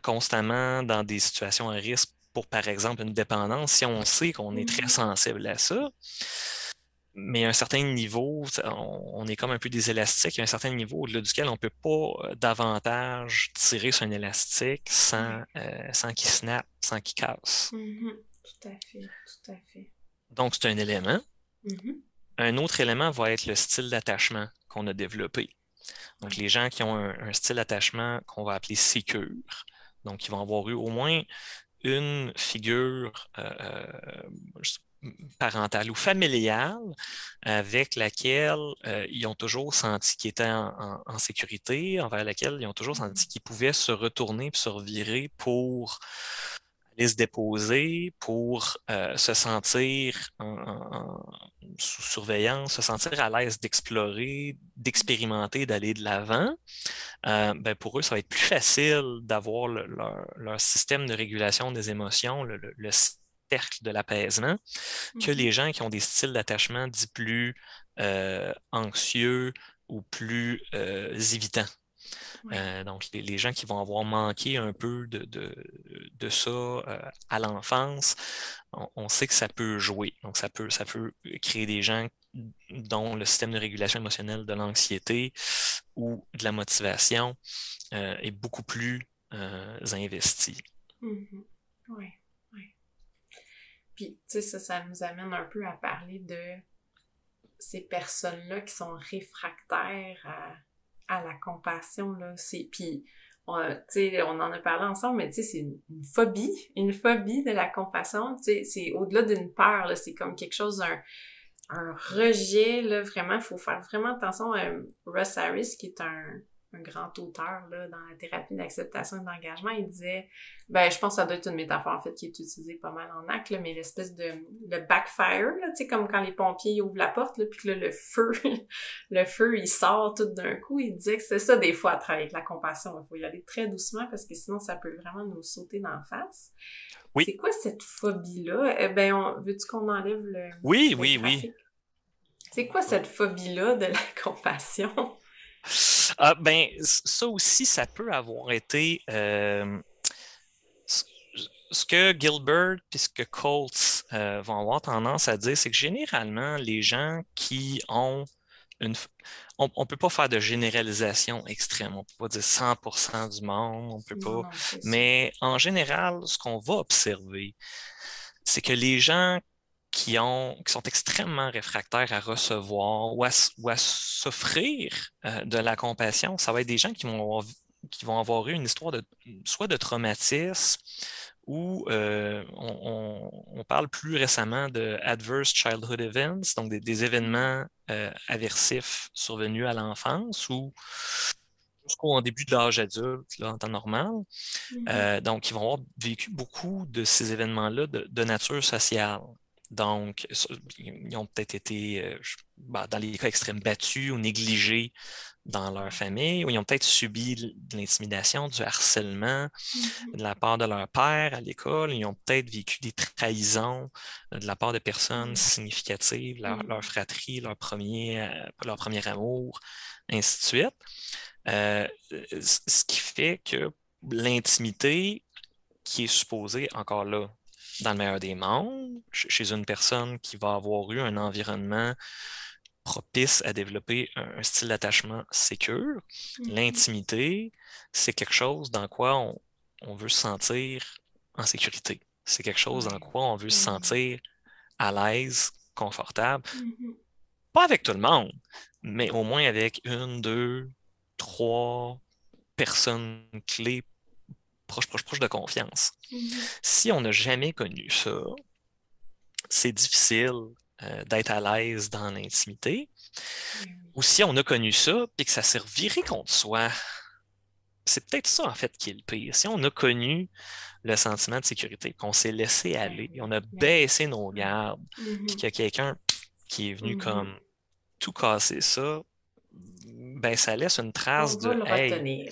constamment dans des situations à risque pour, par exemple, une dépendance, si on sait qu'on est très Mhm. sensible à ça. Mais à un certain niveau, on est comme un peu des élastiques. Il y a un certain niveau au-delà duquel on ne peut pas davantage tirer sur un élastique Oui. sans qu'il snap, sans qu'il casse. Mhm. Tout à fait, tout à fait. Donc, c'est un élément. Mhm. Un autre élément va être le style d'attachement qu'on a développé. Donc, Oui. les gens qui ont un style d'attachement qu'on va appeler sécure, donc ils vont avoir eu au moins une figure parentale ou familiale avec laquelle ils ont toujours senti qu'ils étaient en sécurité, envers laquelle ils ont toujours Mhm. senti qu'ils pouvaient se retourner et se revirer pour aller se déposer, pour se sentir sous surveillance, se sentir à l'aise d'explorer, d'expérimenter, d'aller de l'avant. Ben pour eux, ça va être plus facile d'avoir leur système de régulation des émotions, le cercle de l'apaisement, que Mhm. les gens qui ont des styles d'attachement dits plus anxieux ou plus évitants. Oui. Donc, les gens qui vont avoir manqué un peu de ça à l'enfance, on sait que ça peut jouer. Donc, ça peut créer des gens dont le système de régulation émotionnelle de l'anxiété ou de la motivation est beaucoup plus investi. Mhm. Oui. Oui. Puis, tu sais, ça nous amène un peu à parler de ces personnes-là qui sont réfractaires à la compassion, là. Puis, tu sais, on en a parlé ensemble, mais tu sais, c'est une phobie de la compassion. Tu sais, c'est au-delà d'une peur, là. C'est comme quelque chose, un rejet, là. Vraiment, il faut faire vraiment attention à Russ Harris, qui est un grand auteur, là, dans la thérapie d'acceptation et d'engagement. Il disait, ben, je pense que ça doit être une métaphore, en fait, qui est utilisée pas mal en acte, là, mais l'espèce de le backfire, là, tu sais, comme quand les pompiers ouvrent la porte, là, puis que là, le feu, le feu, il sort tout d'un coup. Il disait que c'est ça, des fois, à travailler avec la compassion. Il faut y aller très doucement parce que sinon, ça peut vraiment nous sauter d'en face. Oui, C'est quoi cette phobie-là? Eh ben, veux-tu qu'on enlève oui, le oui, oui. graphique? C'est quoi cette phobie-là de la compassion? Ah, ben, ça aussi, ça peut avoir été ce que Gilbert et ce que Coates vont avoir tendance à dire, c'est que généralement, les gens qui ont une... On ne peut pas faire de généralisation extrême. On ne peut pas dire 100% du monde, on peut Non, pas. non, c'est ça. Mais en général, ce qu'on va observer, c'est que les gens qui sont extrêmement réfractaires à recevoir ou à s'offrir de la compassion, ça va être des gens qui vont avoir eu une histoire soit de traumatisme ou on parle plus récemment de adverse childhood events, donc des événements aversifs survenus à l'enfance ou jusqu'au début de l'âge adulte, là, en temps normal. Mhm. Donc, ils vont avoir vécu beaucoup de ces événements-là de nature sociale. Donc, ils ont peut-être été, dans les cas extrêmes, battus ou négligés dans leur famille, ou ils ont peut-être subi de l'intimidation, du harcèlement de la part de leur père à l'école, ils ont peut-être vécu des trahisons de la part de personnes significatives, leur fratrie, leur premier amour, ainsi de suite. Ce qui fait que l'intimité qui est supposée, encore là, dans le meilleur des mondes, chez une personne qui va avoir eu un environnement propice à développer un style d'attachement sécure, l'intimité, c'est quelque chose dans quoi on veut se sentir en sécurité. C'est quelque chose dans quoi on veut se sentir à l'aise, confortable. Pas avec tout le monde, mais au moins avec une, deux, trois personnes clés proches de confiance. Si on n'a jamais connu ça, c'est difficile d'être à l'aise dans l'intimité. Ou si on a connu ça et que ça s'est reviré contre soi, c'est peut-être ça, en fait, qui est le pire. Si on a connu le sentiment de sécurité, qu'on s'est laissé aller, on a baissé nos gardes, puis qu'il y a quelqu'un qui est venu comme tout casser ça, ben ça laisse une trace de « Hey,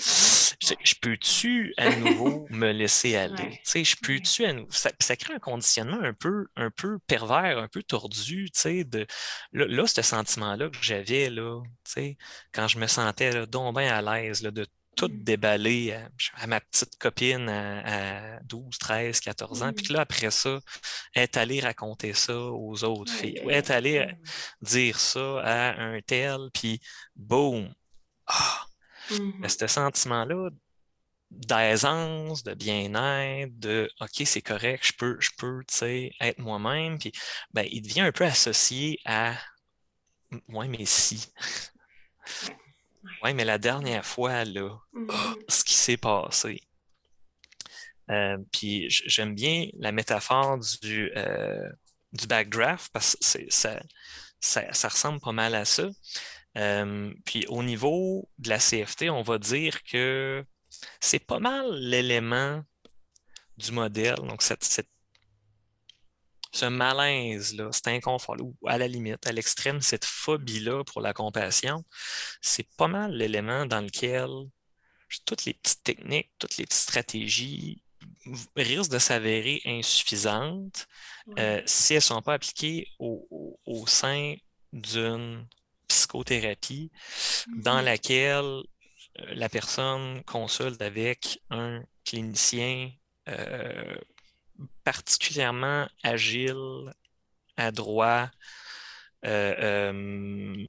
je peux-tu à nouveau me laisser aller? » Tu sais, je peux-tu à nouveau... Ça crée un conditionnement un peu pervers, un peu tordu, tu sais, là, ce sentiment-là que j'avais, là, tu sais, quand je me sentais là, donc bien à l'aise, là, de tout déballer à ma petite copine à 12, 13, 14 ans, puis que là, après ça, être allé raconter ça aux autres filles, ou être allé dire ça à un tel, puis boum! Ah! Mais ce sentiment-là d'aisance, de bien-être, de OK, c'est correct, je peux, tu sais, être moi-même, puis ben, il devient un peu associé à ouais, mais si. Ouais, mais la dernière fois, là, ce qui s'est passé. Puis j'aime bien la métaphore du backdraft parce que ça ressemble pas mal à ça. Puis au niveau de la CFT, on va dire que c'est pas mal l'élément du modèle. Donc, ce malaise-là, cet inconfort-là, ou à la limite, à l'extrême, cette phobie-là pour la compassion, c'est pas mal l'élément dans lequel toutes les petites techniques, toutes les petites stratégies risquent de s'avérer insuffisantes si elles ne sont pas appliquées au sein d'une psychothérapie dans laquelle la personne consulte avec un clinicien particulièrement agile, adroit, je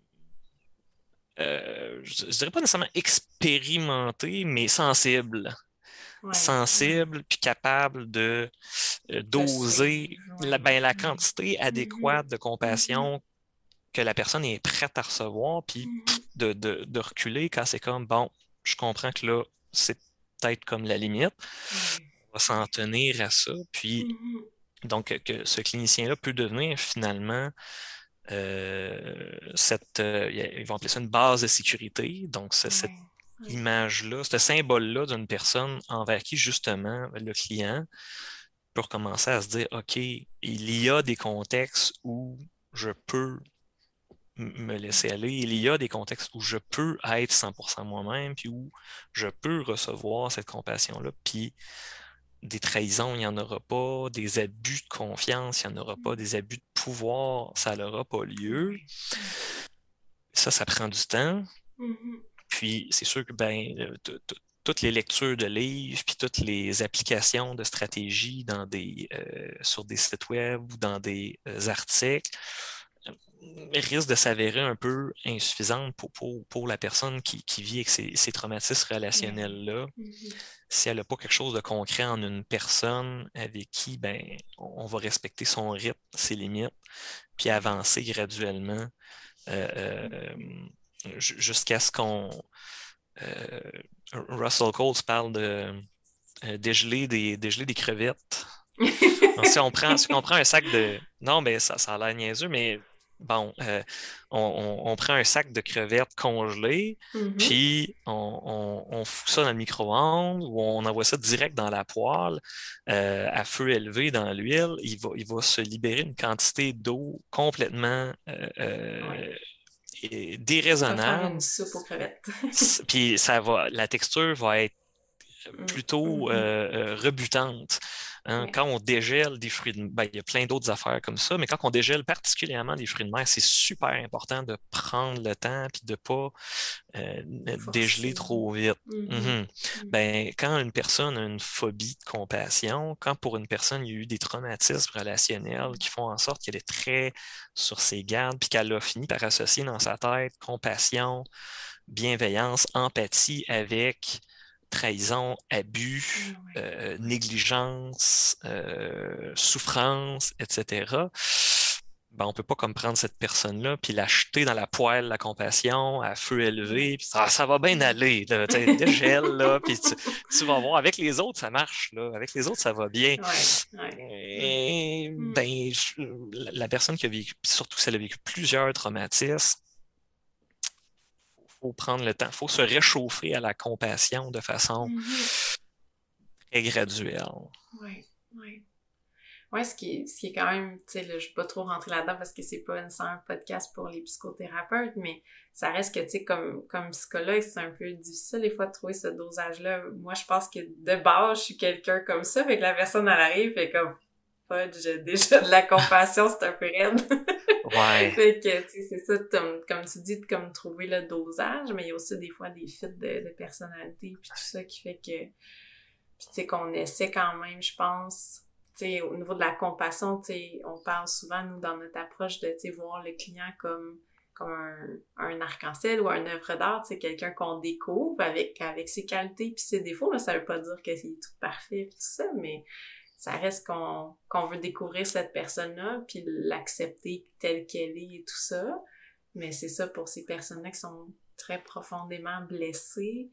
dirais pas nécessairement expérimenté, mais sensible. Sensible, puis capable de doser la quantité adéquate de compassion que la personne est prête à recevoir, puis de reculer quand c'est comme, bon, je comprends que là, c'est peut-être comme la limite. On va s'en tenir à ça. Puis, donc, que ce clinicien-là peut devenir finalement ils vont appeler ça une base de sécurité. Donc, cette image-là, ce symbole-là d'une personne envers qui, justement, le client peut recommencer à se dire, OK, il y a des contextes où je peux me laisser aller. Il y a des contextes où je peux être 100% moi-même, puis où je peux recevoir cette compassion-là, puis des trahisons, il n'y en aura pas, des abus de confiance, il n'y en aura pas, des abus de pouvoir, ça n'aura pas lieu. Ça prend du temps. Puis c'est sûr que toutes les lectures de livres, puis toutes les applications de stratégies sur des sites web ou dans des articles risquent de s'avérer un peu insuffisantes pour la personne qui vit avec ces traumatismes relationnels-là. Si elle n'a pas quelque chose de concret en une personne avec qui on va respecter son rythme, ses limites, puis avancer graduellement jusqu'à ce qu'on... Russell Coles parle de dégeler des crevettes. Donc, si on prend un sac de... Non, ça a l'air niaiseux, mais Bon, on prend un sac de crevettes congelées, Mhm. puis on fout ça dans le micro-ondes ou on envoie ça direct dans la poêle à feu élevé dans l'huile. Il va se libérer une quantité d'eau complètement Ouais. Va faire une déraisonnable. soupe aux crevettes. Puis la texture va être plutôt Mhm. rebutante. Hein. Ouais. Quand on dégèle des fruits de mer, ben, il y a plein d'autres affaires comme ça, mais quand on dégèle particulièrement des fruits de mer, c'est super important de prendre le temps et de ne pas dégeler Forcer. trop vite. Mhm. Mhm. Mhm. Ben, quand une personne a une phobie de compassion, quand pour une personne il y a eu des traumatismes relationnels qui font en sorte qu'elle est très sur ses gardes, puis qu'elle a fini par associer dans sa tête compassion, bienveillance, empathie avec trahison, abus, Ouais. négligence, souffrance, etc. Ben, on ne peut pas comme prendre cette personne-là puis la jeter dans la poêle, la compassion, à feu Ouais. élevé, puis ça va bien Ouais. aller, là, tu sais, dégèle, là, puis tu vas voir, avec les autres, ça marche, là, avec les autres, ça va bien. Ouais. Ouais. Ouais. Et, Mm. ben, la personne qui a vécu, surtout si elle a vécu plusieurs traumatismes, faut prendre le temps, il faut se réchauffer à la compassion de façon Mhm. très graduelle. Ouais. Ouais. Ouais, ce qui est quand même, tu sais, là, je vais pas trop rentrer là-dedans parce que c'est pas nécessairement un podcast pour les psychothérapeutes, mais ça reste que, tu sais, comme psychologue, c'est un peu difficile des fois de trouver ce dosage-là. Moi, je pense que de base, je suis quelqu'un comme ça, fait que la personne, elle arrive, et comme, j'ai déjà de la compassion, c'est un peu raide. Ouais. Fait que, tu sais, c'est ça, comme tu dis, comme trouver le dosage, mais il y a aussi des fois des fits de personnalité, puis tout ça qui fait que, puis tu sais, qu'on essaie quand même, je pense, tu sais, au niveau de la compassion, tu sais, on parle souvent, nous, dans notre approche de, tu sais, voir le client comme un arc-en-ciel ou un œuvre d'art, c'est quelqu'un qu'on découvre avec ses qualités puis ses défauts. Là, ça veut pas dire que c'est tout parfait puis tout ça, mais ça reste qu'on veut découvrir cette personne-là puis l'accepter telle qu'elle est et tout ça. Mais c'est ça pour ces personnes-là qui sont très profondément blessées.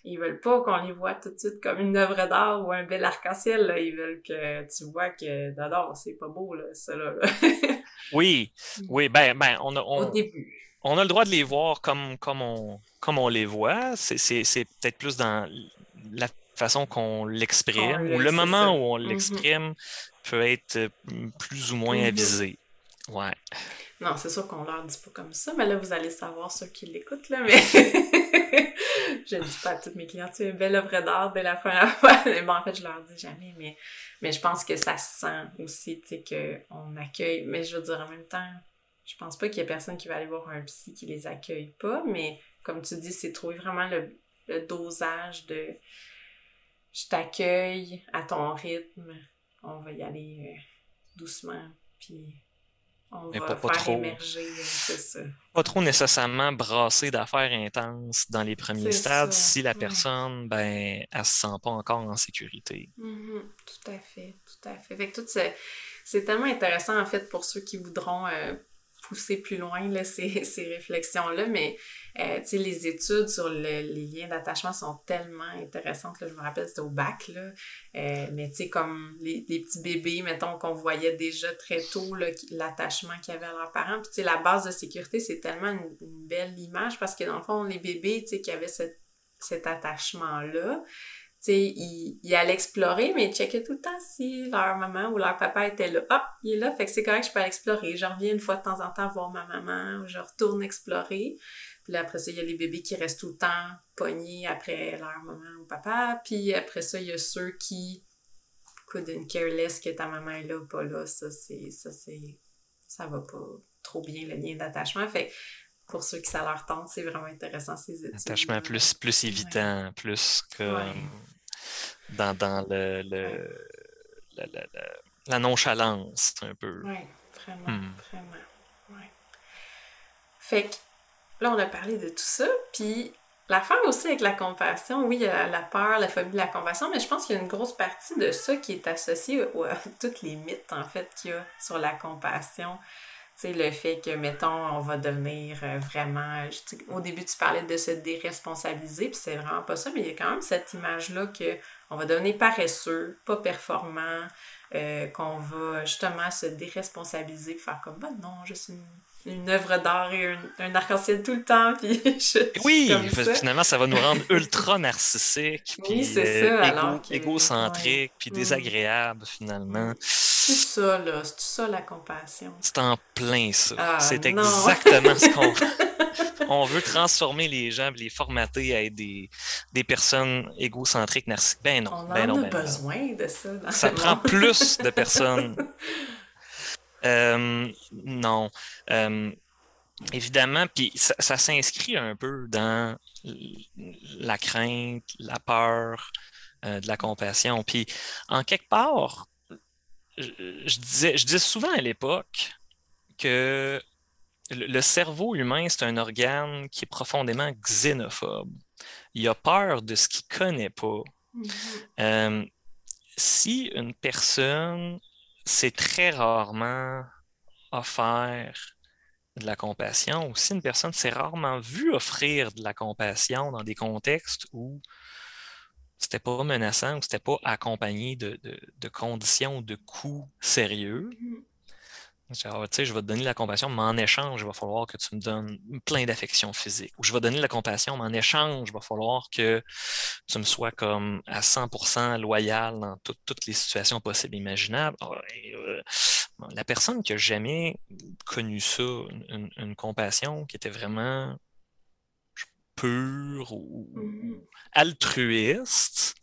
Ils veulent pas qu'on les voit tout de suite comme une œuvre d'art ou un bel arc-en-ciel, là. Ils veulent que tu vois que, non, c'est pas beau, là, ça, là. Oui, oui, ben, Au début. on a le droit de les voir comme on les voit. C'est peut-être plus dans la façon qu'on l'exprime ou le C'est moment ça. où on Mhm. l'exprime peut être plus ou moins Mhm. avisé. Ouais. Non, c'est sûr qu'on leur dit pas comme ça, mais là, vous allez savoir ceux qui l'écoutent, là, mais je ne dis pas à toutes mes clientes, tu es une belle œuvre d'art dès la première fois. Mais bon, en fait, je leur dis jamais, mais je pense que ça se sent aussi, tu sais, qu'on accueille. Mais je veux dire, en même temps, je pense pas qu'il y ait personne qui va aller voir un psy qui les accueille pas, mais comme tu dis, c'est trouver vraiment le dosage de je t'accueille à ton rythme, on va y aller doucement, puis on Mais va pas faire trop. émerger, c'est ça. Pas trop Tranquillement. nécessairement brasser d'affaires intenses dans les premiers C'est stades ça, si la ouais. personne, ben, elle se sent pas encore en sécurité. Mhm. Tout à fait, tout à fait. Fait que c'est tellement intéressant, en fait, pour ceux qui voudront pousser plus loin là, ces réflexions-là, mais tu sais, les études sur les liens d'attachement sont tellement intéressantes. Là, je me rappelle, c'était au bac, là. Mais tu sais, comme les petits bébés, mettons, qu'on voyait déjà très tôt là, l'attachement qu'ils avaient à leurs parents. Puis tu sais, la base de sécurité, c'est tellement une belle image parce que dans le fond, les bébés, tu sais, qui avaient cet attachement-là, tu sais, ils allaient explorer, mais ils checkaient tout le temps si leur maman ou leur papa était là. Ah, il est là, fait que c'est correct, je peux aller explorer. Je reviens une fois de temps en temps voir ma maman, ou je retourne explorer. Puis là, après ça, il y a les bébés qui restent tout le temps pognés après leur maman ou papa. Puis après ça, il y a ceux qui couldn't care less que ta maman est là ou pas là. Ça va pas trop bien le lien d'attachement. Fait que pour ceux qui ça leur tente, c'est vraiment intéressant ces Attachement études-là. plus Ouais. évident, plus Ouais. comme dans Ouais. la nonchalance, un peu. Ouais. Vraiment. Hmm. Vraiment. Ouais. Fait que là, on a parlé de tout ça. Puis l'affaire aussi avec la compassion, oui, il y a la peur, la phobie de la compassion, mais je pense qu'il y a une grosse partie de ça qui est associée à toutes les mythes, en fait, qu'il y a sur la compassion. Tu sais, le fait que, mettons, on va devenir vraiment... Au début, tu parlais de se déresponsabiliser, puis c'est vraiment pas ça, mais il y a quand même cette image-là que on va devenir paresseux, pas performant, qu'on va justement se déresponsabiliser, faire comme, bah non, je suis une œuvre d'art et un arc-en-ciel tout le temps, puis je suis Oui, comme ça. finalement, ça va nous rendre ultra narcissiques, Oui, puis c'est ça, alors que... Ouais. égocentriques, puis Hmm. désagréables, finalement. C'est ça, là. C'est ça, la compassion. C'est en plein ça. Ah, C'est non! exactement ce qu'on veut. On veut transformer les gens, puis les formater à être des personnes égocentriques, narcissiques. Ben non, On ben en non, a ben non, ben non. besoin de ça dans Ça le prend monde. plus de personnes. Non. Euh, Évidemment, puis ça s'inscrit un peu dans la crainte, la peur, de la compassion. Puis en quelque part, je, je disais souvent à l'époque que le cerveau humain, c'est un organe qui est profondément xénophobe. Il a peur de ce qu'il ne connaît pas. Mhm. Euh, Si une personne s'est très rarement offert de la compassion, ou si une personne s'est rarement vue offrir de la compassion dans des contextes où c'était pas menaçant, où c'était pas accompagné de conditions, de coûts sérieux, Mhm. genre, tu sais, je vais te donner de la compassion, mais en échange, il va falloir que tu me donnes plein d'affection physique. Ou je vais te donner de la compassion, mais en échange, il va falloir que tu me sois comme à 100% loyal dans toutes les situations possibles et imaginables. La personne qui a jamais connu ça, une compassion qui était vraiment pure ou Mhm. altruiste,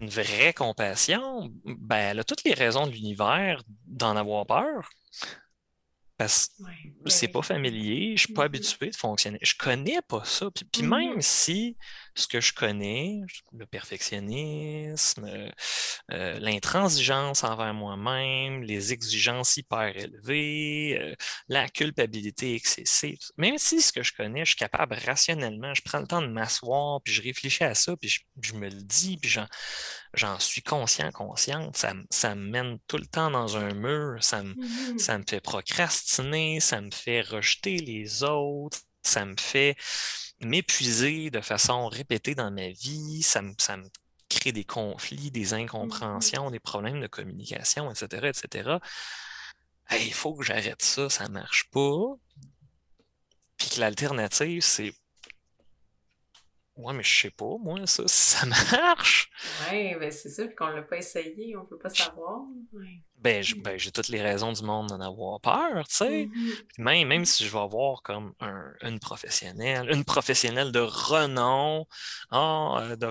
une vraie compassion, ben, elle a toutes les raisons de l'univers d'en avoir peur. Parce Ouais, que ben c'est pas oui. familier, je suis pas Mhm. habitué de fonctionner. Je connais pas ça. Puis même Mhm. si ce que je connais, le perfectionnisme, l'intransigeance envers moi-même, les exigences hyper élevées, la culpabilité excessive, même si ce que je connais, je suis capable rationnellement, je prends le temps de m'asseoir, puis je réfléchis à ça, puis je me le dis, puis j'en suis conscient, consciente, ça me mène tout le temps dans un mur, Mhm. ça me fait procrastiner, ça me fait rejeter les autres, ça me fait m'épuiser de façon répétée dans ma vie, ça me crée des conflits, des Mhm. incompréhensions, des problèmes de communication, etc., etc. Hey, il faut que j'arrête ça, ça marche pas. Puis que l'alternative, c'est ouais, mais je sais pas, moi, ça, si ça marche. Ouais, ben c'est ça, puis qu'on l'a pas essayé, on peut pas savoir. Ouais. Ben, j'ai toutes les raisons du monde d'en avoir peur, tu sais. Mhm. Puis même si je vais avoir comme une professionnelle de renom,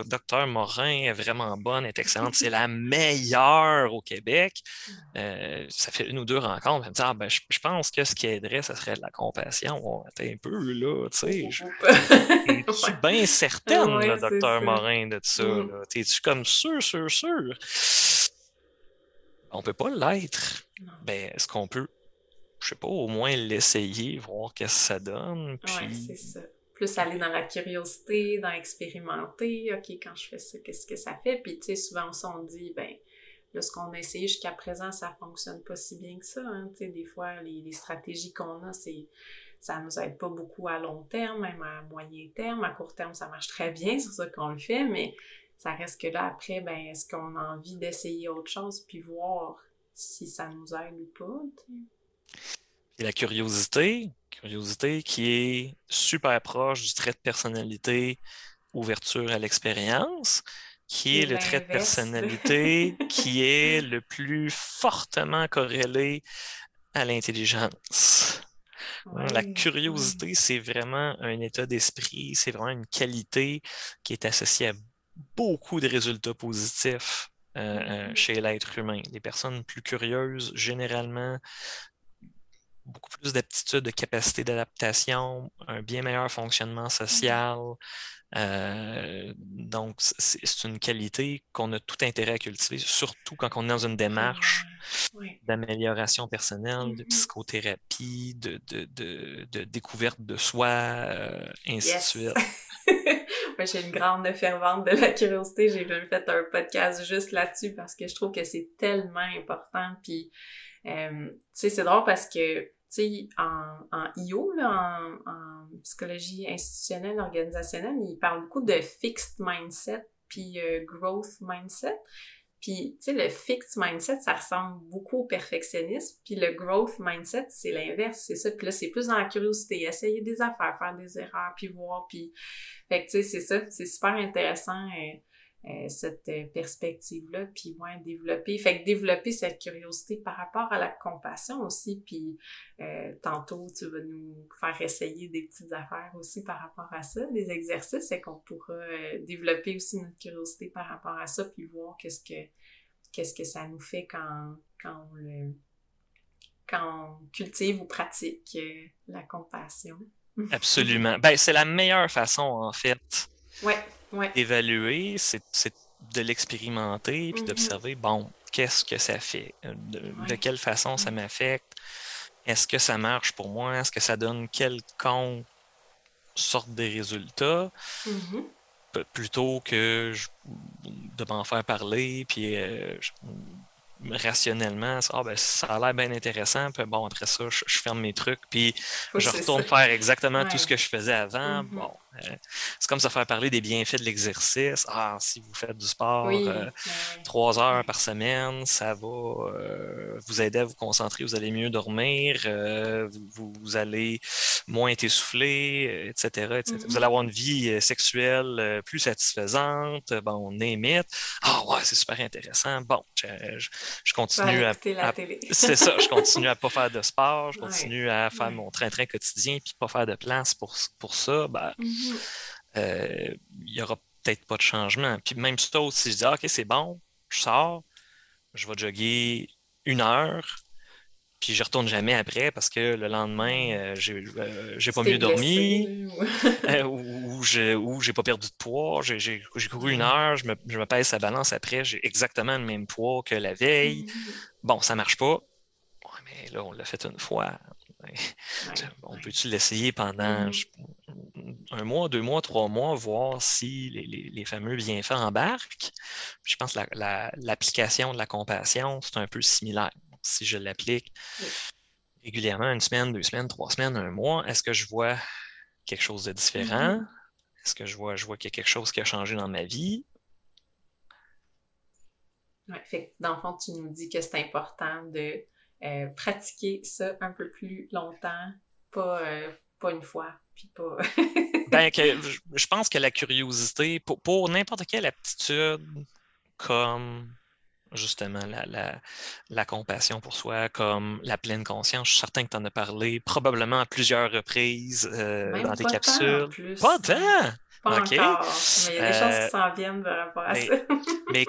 docteur Morin est vraiment bonne, est excellente, c'est la meilleure au Québec. Ça fait une ou deux rencontres, elle me dit, ah, ben, je pense que ce qui aiderait, ça serait de la compassion. Ouais, t'es un peu, là, tu Oup, sais. oup, oup. Es-tu Ouais. bien certaine, Ouais, là, c'est docteur ça. Morin, de ça, Mm. là? T'es-tu comme sûr, sûr, sûr? On peut pas l'être. Non. Ben, est-ce qu'on peut, je sais pas, au moins l'essayer, voir qu'est-ce que ça donne, Ouais, puis c'est ça. Plus aller dans la curiosité, dans expérimenter. OK, quand je fais ça, qu'est-ce que ça fait? Puis, tu sais, souvent aussi, on dit, ben, là, ce qu'on a essayé jusqu'à présent, ça fonctionne pas si bien que ça. Hein. Tu sais, des fois, les stratégies qu'on a, ça nous aide pas beaucoup à long terme, même à moyen terme. À court terme, ça marche très bien, c'est pour ça qu'on le fait, mais ça reste que là, après, ben, est-ce qu'on a envie d'essayer autre chose puis voir si ça nous aide ou pas, tu sais? la curiosité qui est super proche du trait de personnalité, ouverture à l'expérience, qui Qui est est le trait de l'inverse de... personnalité qui est le plus fortement corrélé à l'intelligence. La Ouais, ouais. curiosité, c'est vraiment un état d'esprit, c'est vraiment une qualité qui est associée à beaucoup de résultats positifs Mhm. chez l'être humain. Les personnes plus curieuses, généralement, beaucoup plus d'aptitudes, de capacité d'adaptation, un bien meilleur fonctionnement social. Donc, c'est une qualité qu'on a tout intérêt à cultiver, surtout quand on est dans une Vraiment. démarche Ouais. d'amélioration personnelle, de Mhm. psychothérapie, de découverte de soi, ainsi de Yes! suite. Moi, j'ai une grande fervente de la curiosité. J'ai même fait un podcast juste là-dessus parce que je trouve que c'est tellement important. Puis, tu sais, c'est drôle parce que, tu sais, en IO, là, en psychologie institutionnelle, organisationnelle, ils parlent beaucoup de fixed mindset puis growth mindset. Puis, tu sais, le fixed mindset, ça ressemble beaucoup au perfectionnisme. Puis le growth mindset, c'est l'inverse, c'est ça. Puis là, c'est plus dans la curiosité, essayer des affaires, faire des erreurs, puis voir, puis... Fait que, tu sais, c'est ça. C'est super intéressant, cette perspective-là. Puis, ouais, développer cette curiosité par rapport à la compassion aussi. Puis, tantôt, tu vas nous faire essayer des petites affaires aussi par rapport à ça, des exercices, c'est qu'on pourra développer aussi notre curiosité par rapport à ça, puis voir qu'est-ce que ça nous fait quand on cultive ou pratique la compassion. Absolument. Ben, c'est la meilleure façon, en fait, ouais. d'évaluer, c'est de l'expérimenter puis d'observer, bon, qu'est-ce que ça fait? De quelle façon ça m'affecte? Est-ce que ça marche pour moi? Est-ce que ça donne quelconque sorte de résultats? Plutôt que de m'en faire parler, puis rationnellement, ça a l'air bien intéressant, puis bon, après ça, je ferme mes trucs, puis je retourne faire exactement tout ce que je faisais avant. Bon, c'est comme ça faire parler des bienfaits de l'exercice. Ah, si vous faites du sport 3 heures par semaine, ça va vous aider à vous concentrer, vous allez mieux dormir, vous allez moins être essoufflé, etc. Vous allez avoir une vie sexuelle plus satisfaisante, bon, name it. Ah ouais, c'est super intéressant. Bon, je continue c'est ça, je continue à pas faire de sport, je continue à faire mon train-train quotidien puis pas faire de place pour ça, ben, il y aura peut-être pas de changement. Puis même ça, si je dis, OK, c'est bon, je sors, je vais jogger 1 heure, puis je retourne jamais après parce que le lendemain, j'ai pas mieux dormi, ou j'ai pas perdu de poids, j'ai couru 1 heure, je me pèse sa balance après, j'ai exactement le même poids que la veille. Bon, ça marche pas. Ouais, mais là, on l'a fait une fois. On peut-tu l'essayer pendant 1 mois, 2 mois, 3 mois, voir si les fameux bienfaits embarquent? Je pense que l'application de la compassion, c'est un peu similaire. Si je l'applique régulièrement, 1 semaine, 2 semaines, 3 semaines, 1 mois, est-ce que je vois quelque chose de différent? Est-ce que je vois qu'il y a quelque chose qui a changé dans ma vie? Ouais, fait que dans le fond, tu nous dis que c'est important de pratiquer ça un peu plus longtemps, pas une fois, puis pas... Ben, je pense que la curiosité, pour n'importe quelle aptitude, comme justement la compassion pour soi, comme la pleine conscience, je suis certain que tu en as parlé probablement à plusieurs reprises dans tes capsules. Pas tant! Pas okay. encore, mais il y a des choses qui s'en viennent par rapport à ça. mais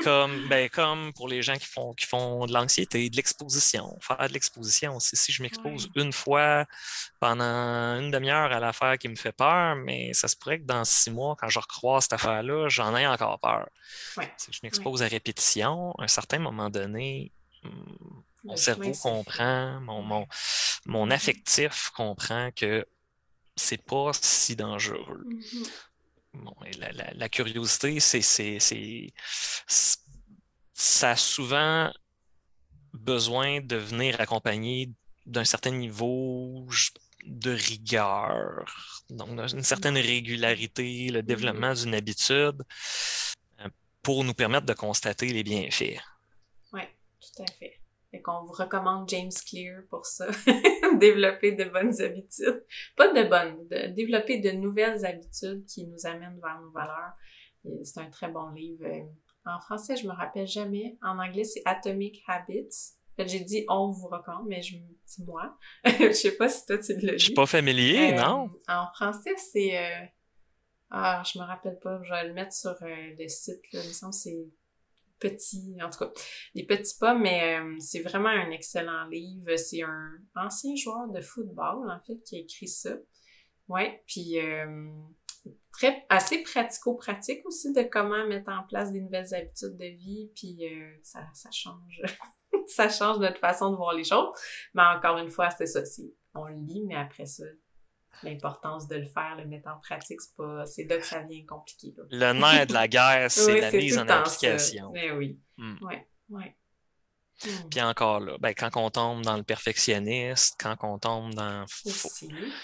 comme pour les gens qui font de l'anxiété, de l'exposition, faire de l'exposition aussi. Si je m'expose une fois pendant 1/2 heure à l'affaire qui me fait peur, mais ça se pourrait que dans 6 mois, quand je recroise cette affaire-là, j'en ai encore peur. Si je m'expose à répétition, à un certain moment donné, mon cerveau comprend, mon affectif comprend que c'est pas si dangereux. Bon, et la curiosité, ça a souvent besoin de venir accompagné d'un certain niveau de rigueur, donc d'une certaine régularité, le développement d'une habitude pour nous permettre de constater les bienfaits. Oui, tout à fait. Fait qu'on vous recommande James Clear pour ça. Développer de bonnes habitudes. Pas de bonnes, développer de nouvelles habitudes qui nous amènent vers nos valeurs. C'est un très bon livre. En français, je me rappelle jamais. En anglais, c'est Atomic Habits. En fait, j'ai dit on vous recommande, mais c'est moi. Je sais pas si toi tu l'as lu. Je suis pas familier, non? En français, c'est... je me rappelle pas. Je vais le mettre sur le site. Là. Il me semble que c'est petit, en tout cas, des petits pas, mais c'est vraiment un excellent livre. C'est un ancien joueur de football, en fait, qui a écrit ça. Ouais, puis assez pratico-pratique aussi de comment mettre en place des nouvelles habitudes de vie, puis ça change ça change notre façon de voir les choses. Mais encore une fois, c'est ça, on le lit, mais après ça, l'importance de le faire, le mettre en pratique, c'est là que ça devient compliqué. Là. Le nerf de la guerre, c'est la mise en application. Mais oui. Ouais. Puis encore là, quand on tombe dans le perfectionniste, quand on tombe dans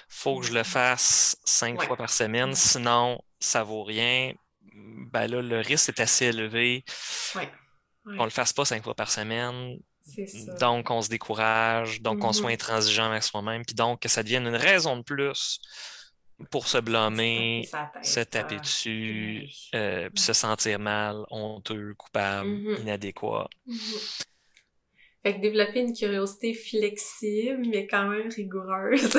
faut que je le fasse 5 fois par semaine, sinon ça vaut rien. Ben là, le risque est assez élevé qu'on ne le fasse pas 5 fois par semaine. C'est ça. Donc, on se décourage, donc on soit intransigeant avec soi-même, puis donc que ça devienne une raison de plus pour se blâmer, se taper dessus, puis se sentir mal, honteux, coupable, inadéquat. Fait que développer une curiosité flexible, mais quand même rigoureuse.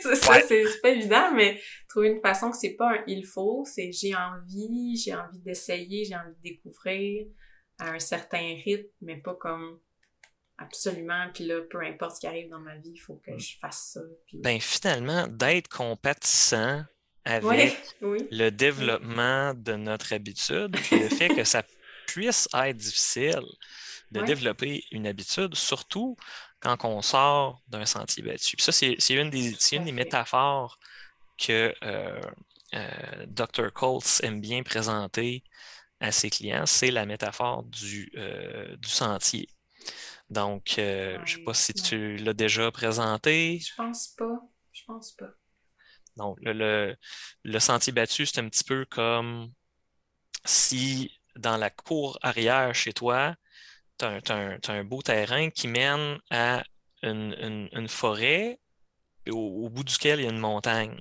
C'est ça, c'est pas évident, mais trouver une façon que c'est pas un il faut, c'est j'ai envie d'essayer, j'ai envie de découvrir à un certain rythme, mais pas comme absolument, puis là, peu importe ce qui arrive dans ma vie, il faut que je fasse ça. Puis... Ben finalement, d'être compatissant avec le développement de notre habitude, puis le fait que ça puisse être difficile de développer une habitude, surtout quand on sort d'un sentier battu. Puis ça, c'est une des métaphores que Dr. Colts aime bien présenter à ses clients, c'est la métaphore du sentier. Donc, je ne sais pas si tu l'as déjà présenté. Je pense pas. Donc, le sentier battu, c'est un petit peu comme si dans la cour arrière chez toi, tu as un beau terrain qui mène à une forêt au bout duquel il y a une montagne.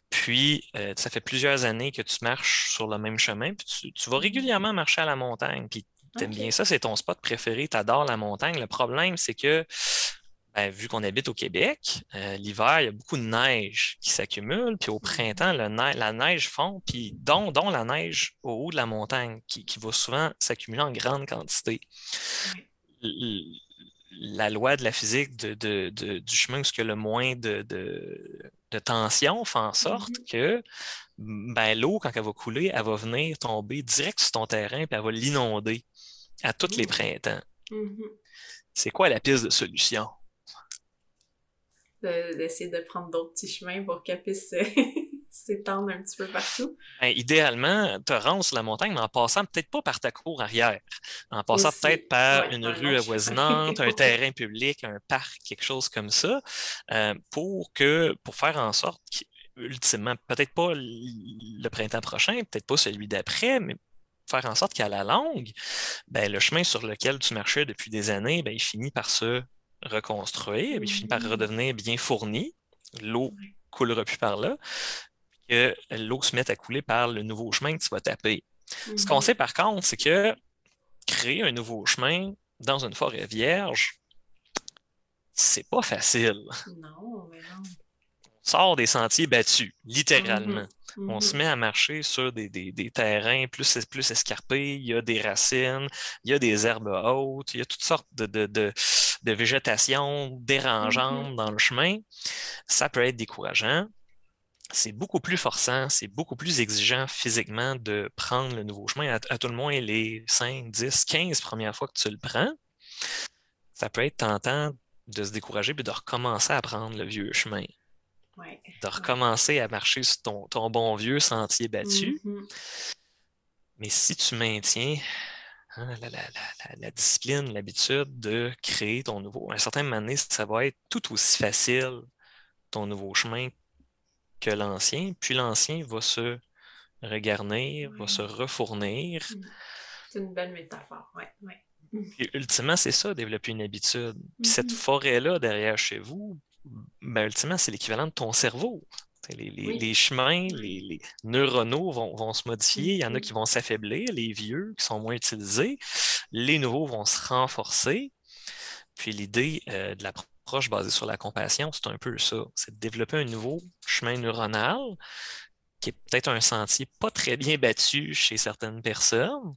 Puis, ça fait plusieurs années que tu marches sur le même chemin, puis tu vas régulièrement marcher à la montagne, puis tu aimes bien ça, c'est ton spot préféré, tu adores la montagne. Le problème, c'est que, vu qu'on habite au Québec, l'hiver, il y a beaucoup de neige qui s'accumule, puis au printemps, la neige fond, puis dont la neige au haut de la montagne, qui va souvent s'accumuler en grande quantité. La loi de la physique du chemin où il y a le moins de tension fait en sorte que l'eau, quand elle va couler, elle va venir tomber direct sur ton terrain et elle va l'inonder à tous les printemps. C'est quoi la piste de solution? D'essayer de prendre d'autres petits chemins pour qu'elle puisse s'étendre un petit peu partout. Idéalement, te rendre sur la montagne, mais en passant peut-être pas par ta cour arrière, en passant peut-être par une rue avoisinante, un terrain public, un parc, quelque chose comme ça, pour faire en sorte qu'ultimement, peut-être pas le printemps prochain, peut-être pas celui d'après, mais faire en sorte qu'à la longue, le chemin sur lequel tu marchais depuis des années, il finit par se reconstruire, il finit par redevenir bien fourni. L'eau coulera plus par là, que l'eau se mette à couler par le nouveau chemin que tu vas taper. Ce qu'on sait par contre, c'est que créer un nouveau chemin dans une forêt vierge, c'est pas facile. Non, mais non. On sort des sentiers battus, littéralement. On se met à marcher sur des terrains plus escarpés, il y a des racines, il y a des herbes hautes, il y a toutes sortes de végétation dérangeante dans le chemin. Ça peut être décourageant. C'est beaucoup plus forçant, c'est beaucoup plus exigeant physiquement de prendre le nouveau chemin. À tout le moins, les 5, 10, 15 premières fois que tu le prends, ça peut être tentant de se décourager et de recommencer à prendre le vieux chemin. De recommencer à marcher sur ton bon vieux sentier battu. Mais si tu maintiens la discipline, l'habitude de créer ton nouveau, à un certain moment donné, ça va être tout aussi facile, ton nouveau chemin, que l'ancien, puis l'ancien va se regarnir, va se refournir. C'est une belle métaphore, Et ultimement, c'est ça, développer une habitude. Puis cette forêt-là derrière chez vous, ultimement, c'est l'équivalent de ton cerveau. Les chemins, les neuronaux vont se modifier, il y en a qui vont s'affaiblir, les vieux qui sont moins utilisés, les nouveaux vont se renforcer. Puis l'idée de l'approche basée sur la compassion, c'est un peu ça. C'est de développer un nouveau chemin neuronal qui est peut-être un sentier pas très bien battu chez certaines personnes,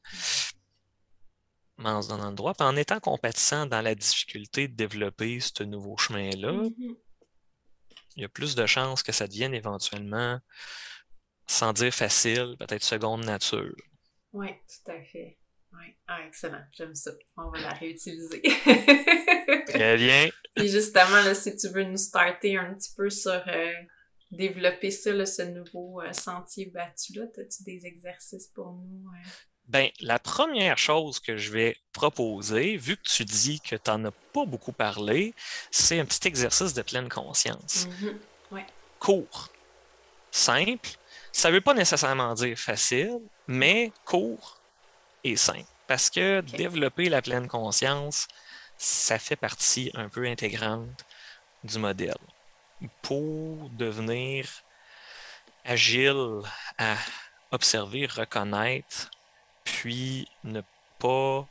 mais en se donnant le droit, puis en étant compatissant dans la difficulté de développer ce nouveau chemin-là, il y a plus de chances que ça devienne éventuellement, sans dire facile, peut-être seconde nature. Oui, tout à fait. Oui. Ah, excellent. J'aime ça. On va la réutiliser. Très bien. Puis justement, là, si tu veux nous starter un petit peu sur développer ça, là, ce nouveau sentier battu-là, as-tu des exercices pour nous? La première chose que je vais proposer, vu que tu dis que tu n'en as pas beaucoup parlé, c'est un petit exercice de pleine conscience. Court, simple. Ça ne veut pas nécessairement dire facile, mais court et simple. parce que OK. développer la pleine conscience, ça fait partie un peu intégrante du modèle. Pour devenir agile à observer, reconnaître, puis ne pas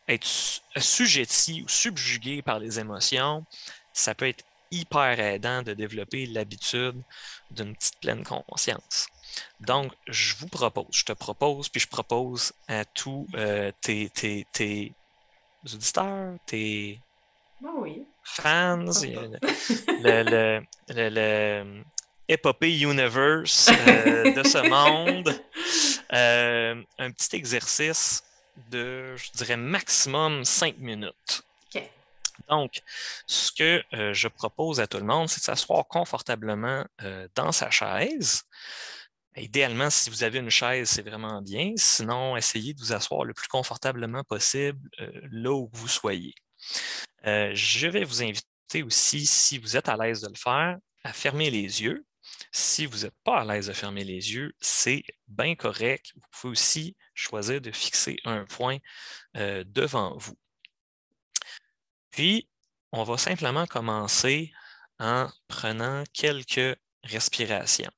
être assujetti ou subjugué par les émotions, ça peut être hyper aidant de développer l'habitude d'une petite pleine conscience. Donc, je te propose, puis je propose à tous tes auditeurs, tes Ben oui, fans, pourquoi pas. le Épopée Universe de ce monde, un petit exercice de, je dirais, maximum 5 minutes. OK. Donc, ce que je propose à tout le monde, c'est de s'asseoir confortablement dans sa chaise. Idéalement, si vous avez une chaise, c'est vraiment bien. Sinon, essayez de vous asseoir le plus confortablement possible là où vous soyez. Je vais vous inviter aussi, si vous êtes à l'aise de le faire, à fermer les yeux. Si vous n'êtes pas à l'aise de fermer les yeux, c'est bien correct. Vous pouvez aussi choisir de fixer un point devant vous. Puis, on va simplement commencer en prenant quelques respirations.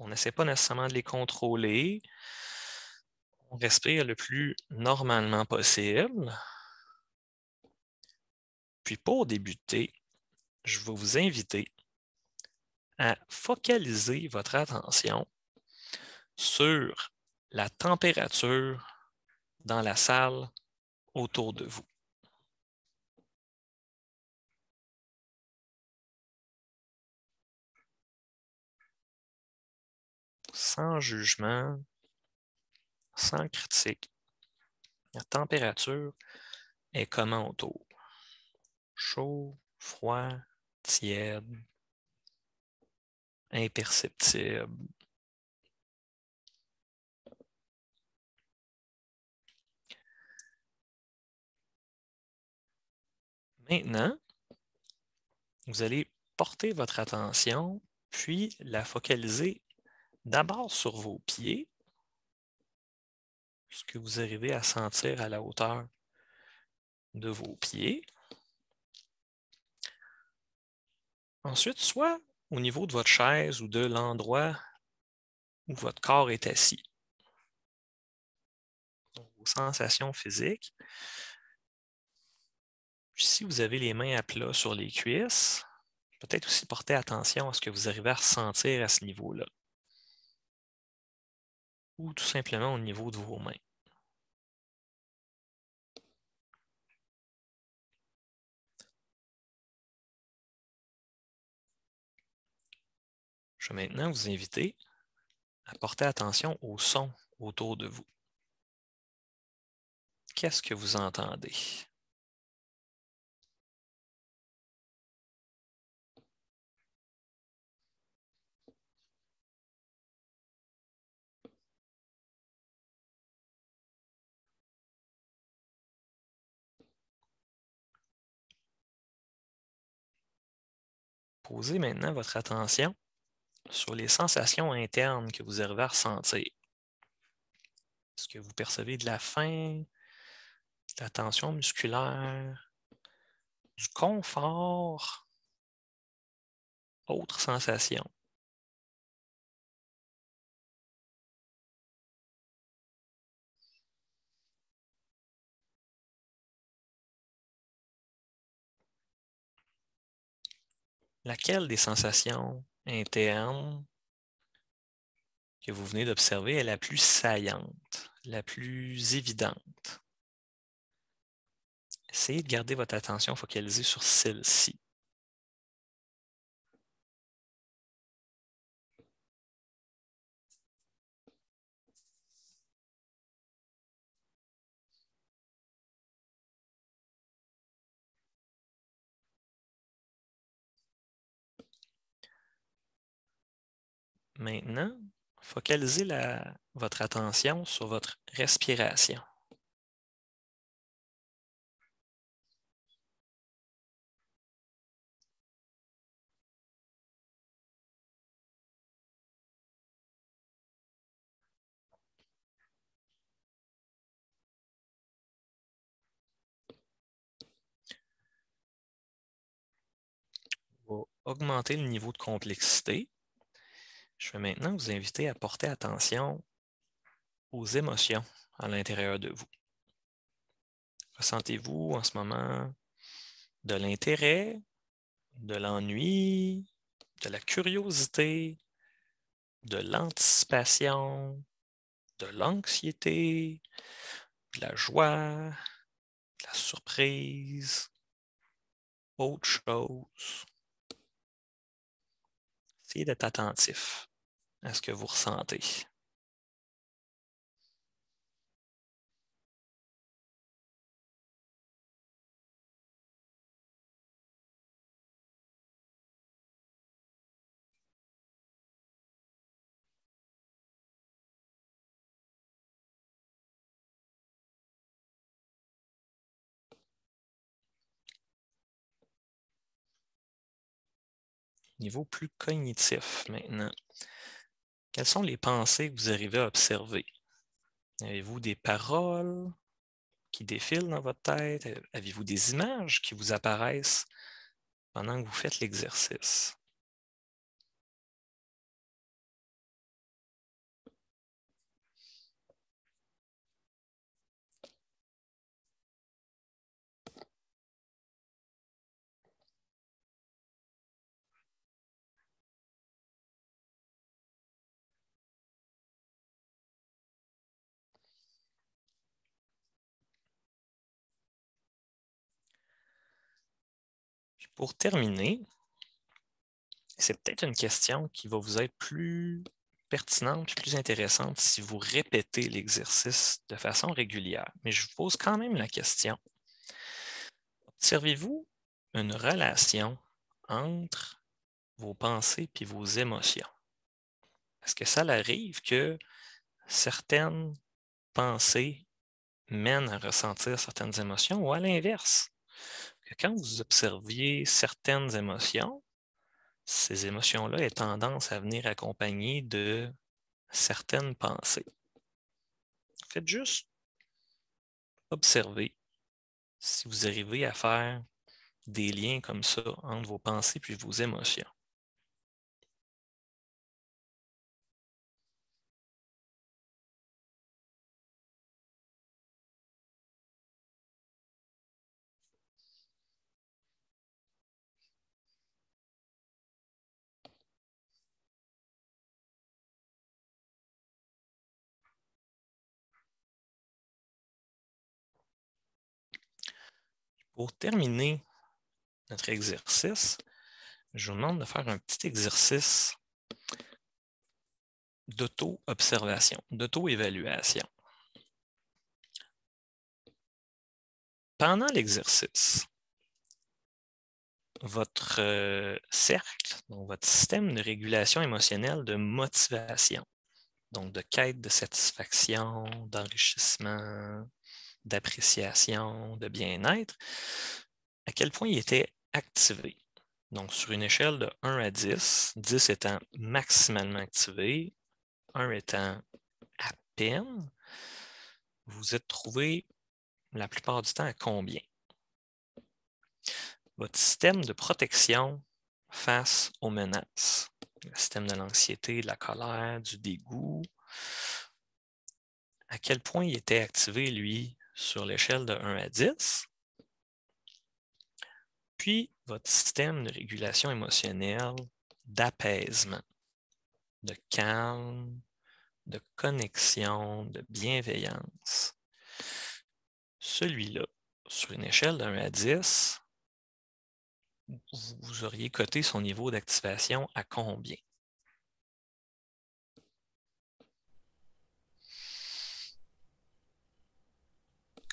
On n'essaie pas nécessairement de les contrôler. On respire le plus normalement possible. Puis pour débuter, je vais vous inviter à focaliser votre attention sur la température dans la salle autour de vous. Sans jugement, sans critique. La température est comment autour? Chaud, froid, tiède, imperceptible. Maintenant, vous allez porter votre attention, puis la focaliser d'abord sur vos pieds, ce que vous arrivez à sentir à la hauteur de vos pieds. Ensuite, soit au niveau de votre chaise ou de l'endroit où votre corps est assis. Donc, vos sensations physiques. Puis si vous avez les mains à plat sur les cuisses, peut-être aussi porter attention à ce que vous arrivez à ressentir à ce niveau-là. Ou tout simplement au niveau de vos mains. Je vais maintenant vous inviter à porter attention au son autour de vous. Qu'est-ce que vous entendez? Posez maintenant votre attention sur les sensations internes que vous arrivez à ressentir. Est-ce que vous percevez de la faim, de la tension musculaire, du confort, autres sensations? Laquelle des sensations internes que vous venez d'observer est la plus saillante, la plus évidente? Essayez de garder votre attention focalisée sur celle-ci. Maintenant, focalisez votre attention sur votre respiration. augmenter le niveau de complexité, je vais maintenant vous inviter à porter attention aux émotions à l'intérieur de vous. Ressentez-vous en ce moment de l'intérêt, de l'ennui, de la curiosité, de l'anticipation, de l'anxiété, de la joie, de la surprise, autre chose? Essayez d'être attentif à ce que vous ressentez. Niveau plus cognitif maintenant. Quelles sont les pensées que vous arrivez à observer? Avez-vous des paroles qui défilent dans votre tête? Avez-vous des images qui vous apparaissent pendant que vous faites l'exercice? Puis pour terminer, c'est peut-être une question qui va vous être plus pertinente, plus intéressante si vous répétez l'exercice de façon régulière. Mais je vous pose quand même la question. Observez-vous une relation entre vos pensées et vos émotions? Est-ce que ça arrive que certaines pensées mènent à ressentir certaines émotions ou à l'inverse, que quand vous observiez certaines émotions, ces émotions-là aient tendance à venir accompagnées de certaines pensées? Faites juste observer si vous arrivez à faire des liens comme ça entre vos pensées puis vos émotions. Pour terminer notre exercice, je vous demande de faire un petit exercice d'auto-observation, d'auto-évaluation. Pendant l'exercice, votre cercle, donc votre système de régulation émotionnelle de motivation, donc de quête de satisfaction, d'enrichissement, d'appréciation, de bien-être, à quel point il était activé. Donc, sur une échelle de 1 à 10, 10 étant maximalement activé, 1 étant à peine, vous vous êtes trouvé la plupart du temps à combien? Votre système de protection face aux menaces, le système de l'anxiété, de la colère, du dégoût, à quel point il était activé, lui, sur l'échelle de 1 à 10? Puis, votre système de régulation émotionnelle, d'apaisement, de calme, de connexion, de bienveillance. Celui-là, sur une échelle de 1 à 10, vous auriez coté son niveau d'activation à combien?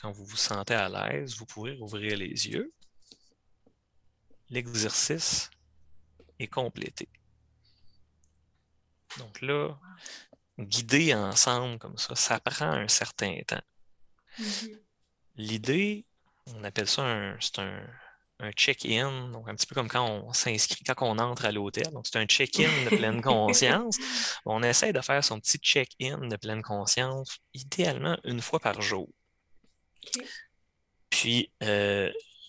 Quand vous vous sentez à l'aise, vous pourrez rouvrir les yeux. L'exercice est complété. Donc là, guider ensemble comme ça prend un certain temps. L'idée, on appelle ça un check-in, donc un petit peu comme quand on s'inscrit, quand on entre à l'hôtel. Donc, c'est un check-in de pleine conscience. On essaie de faire son petit check-in de pleine conscience, idéalement une fois par jour. Okay. Puis,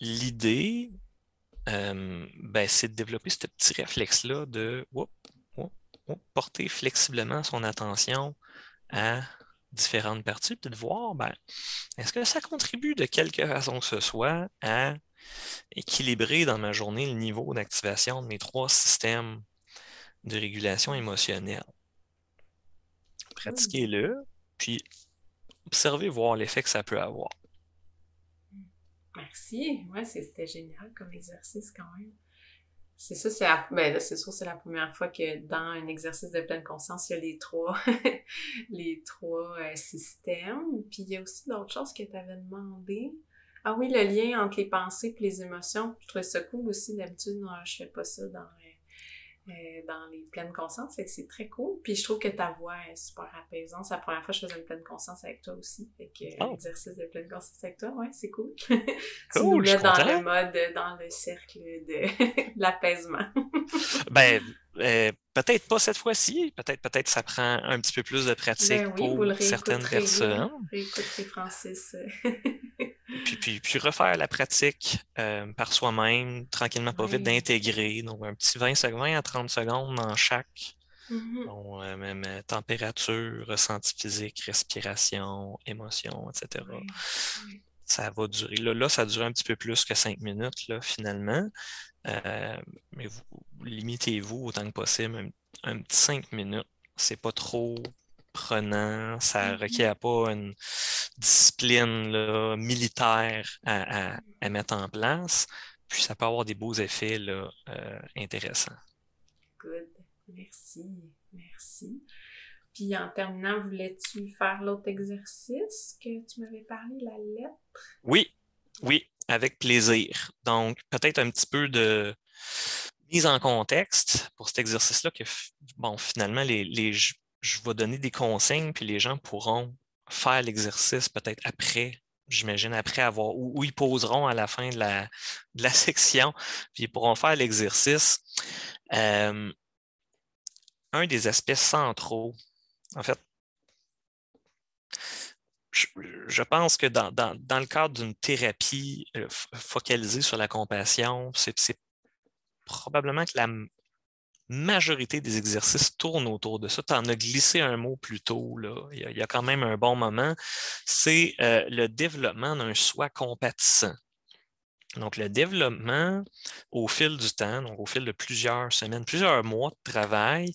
l'idée, c'est de développer ce petit réflexe-là de porter flexiblement son attention à différentes parties, puis de voir, est-ce que ça contribue de quelque façon que ce soit à équilibrer dans ma journée le niveau d'activation de mes 3 systèmes de régulation émotionnelle. Pratiquez-le, puis observez, voir l'effet que ça peut avoir. Merci. Ouais, c'était génial comme exercice quand même. C'est ça, c'est sûr, c'est la première fois que dans un exercice de pleine conscience, il y a les trois, les trois systèmes. Puis il y a aussi d'autres choses que tu avais demandé. Ah oui, le lien entre les pensées et les émotions. Je trouvais ça cool aussi. D'habitude, non, je fais pas ça dans les pleines consciences, fait que c'est très cool. Puis je trouve que ta voix est super apaisante. C'est la première fois que je faisais une pleine conscience avec toi aussi. Fait que Oh, l'exercice de pleine conscience avec toi, ouais, c'est cool. Tu nous cool, je suis mets dans le content. mode, dans le cercle de l'apaisement. Peut-être pas cette fois-ci. Peut-être ça prend un petit peu plus de pratique Ben oui, vous le pour certaines réécouterez, là. personnes. Réécouterez Francis. Puis refaire la pratique par soi-même, tranquillement pas vite, Ouais. d'intégrer. Donc, un petit 20 à 30 secondes dans chaque. Mhm. Donc, même température, ressenti physique, respiration, émotion, etc. Ouais. Ouais. Ça va durer. Là, ça dure un petit peu plus que 5 minutes, là, finalement. Mais limitez-vous autant que possible. Un petit 5 minutes. C'est pas trop prenant. Ça ne Mhm. requiert pas une discipline là, militaire à mettre en place. Puis ça peut avoir des beaux effets là, intéressants. Good. Merci. Merci. Puis en terminant, voulais-tu faire l'autre exercice que tu m'avais parlé, la lettre? Oui, oui, avec plaisir. Donc, peut-être un petit peu de mise en contexte pour cet exercice-là que, bon, finalement, je vais donner des consignes, puis les gens pourront faire l'exercice peut-être après, j'imagine, après avoir, ou ils poseront à la fin de la section, puis ils pourront faire l'exercice. Euh, un des aspects centraux, en fait, je pense que dans le cadre d'une thérapie focalisée sur la compassion, c'est probablement que la majorité des exercices tournent autour de ça. Tu en as glissé un mot plus tôt, là. Il y a quand même un bon moment. C'est le développement d'un soi compatissant. Donc, le développement au fil du temps, donc au fil de plusieurs semaines, plusieurs mois de travail,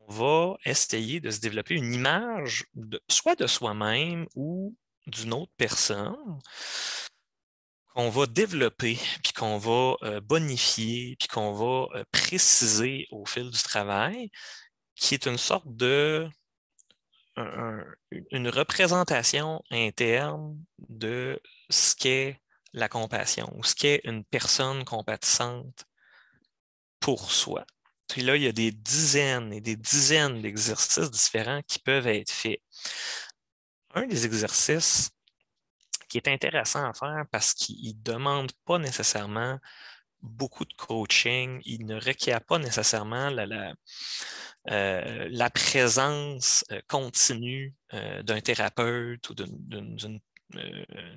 on va essayer de se développer une image soit de soi-même ou d'une autre personne qu'on va développer, puis qu'on va bonifier, puis qu'on va préciser au fil du travail, qui est une sorte de une représentation interne de ce qu'est la compassion ou ce qu'est une personne compatissante pour soi. Puis là, il y a des dizaines et des dizaines d'exercices différents qui peuvent être faits. Un des exercices qui est intéressant à faire parce qu'il ne demande pas nécessairement beaucoup de coaching, il ne requiert pas nécessairement la présence continue d'un thérapeute ou d'une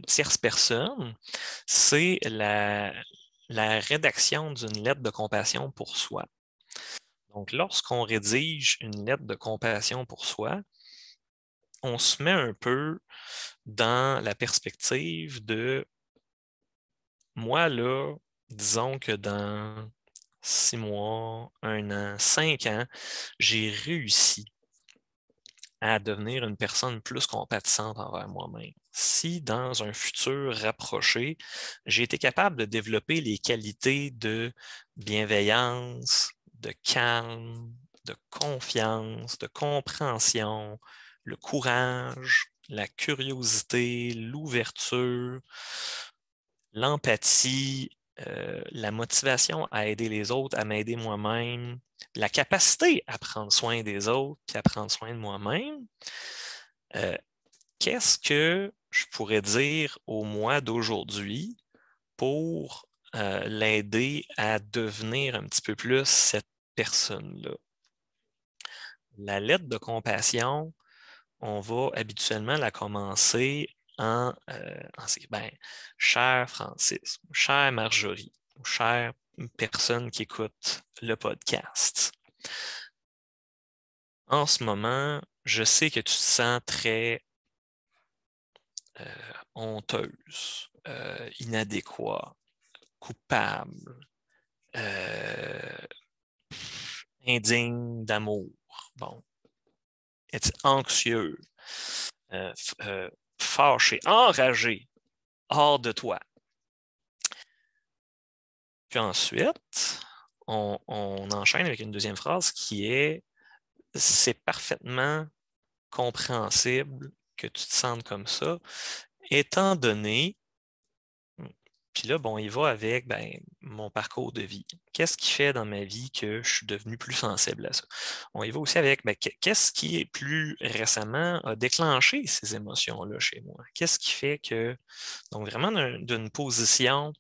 tierce personne, c'est la rédaction d'une lettre de compassion pour soi. Donc, lorsqu'on rédige une lettre de compassion pour soi, on se met un peu dans la perspective de moi, là, disons que dans 6 mois, 1 an, 5 ans, j'ai réussi à devenir une personne plus compatissante envers moi-même. Si dans un futur rapproché, j'ai été capable de développer les qualités de bienveillance, de calme, de confiance, de compréhension, le courage, la curiosité, l'ouverture, l'empathie, la motivation à aider les autres, à m'aider moi-même, la capacité à prendre soin des autres puis à prendre soin de moi-même, euh, qu'est-ce que je pourrais dire au moi d'aujourd'hui pour l'aider à devenir un petit peu plus cette personne-là? La lettre de compassion, on va habituellement la commencer en cher Francis, chère Marjorie. chères personnes qui écoutent le podcast. En ce moment, je sais que tu te sens très honteuse, inadéquat, coupable, indigne d'amour. Bon, être anxieux, fâché, enragé, hors de toi. Puis ensuite, on enchaîne avec une deuxième phrase qui est « C'est parfaitement compréhensible que tu te sentes comme ça, étant donné… » Puis là, bon, il va avec mon parcours de vie. Qu'est-ce qui fait dans ma vie que je suis devenu plus sensible à ça? On y va aussi avec qu'est-ce qui est plus récemment a déclenché ces émotions-là chez moi? Qu'est-ce qui fait que, donc vraiment d'une position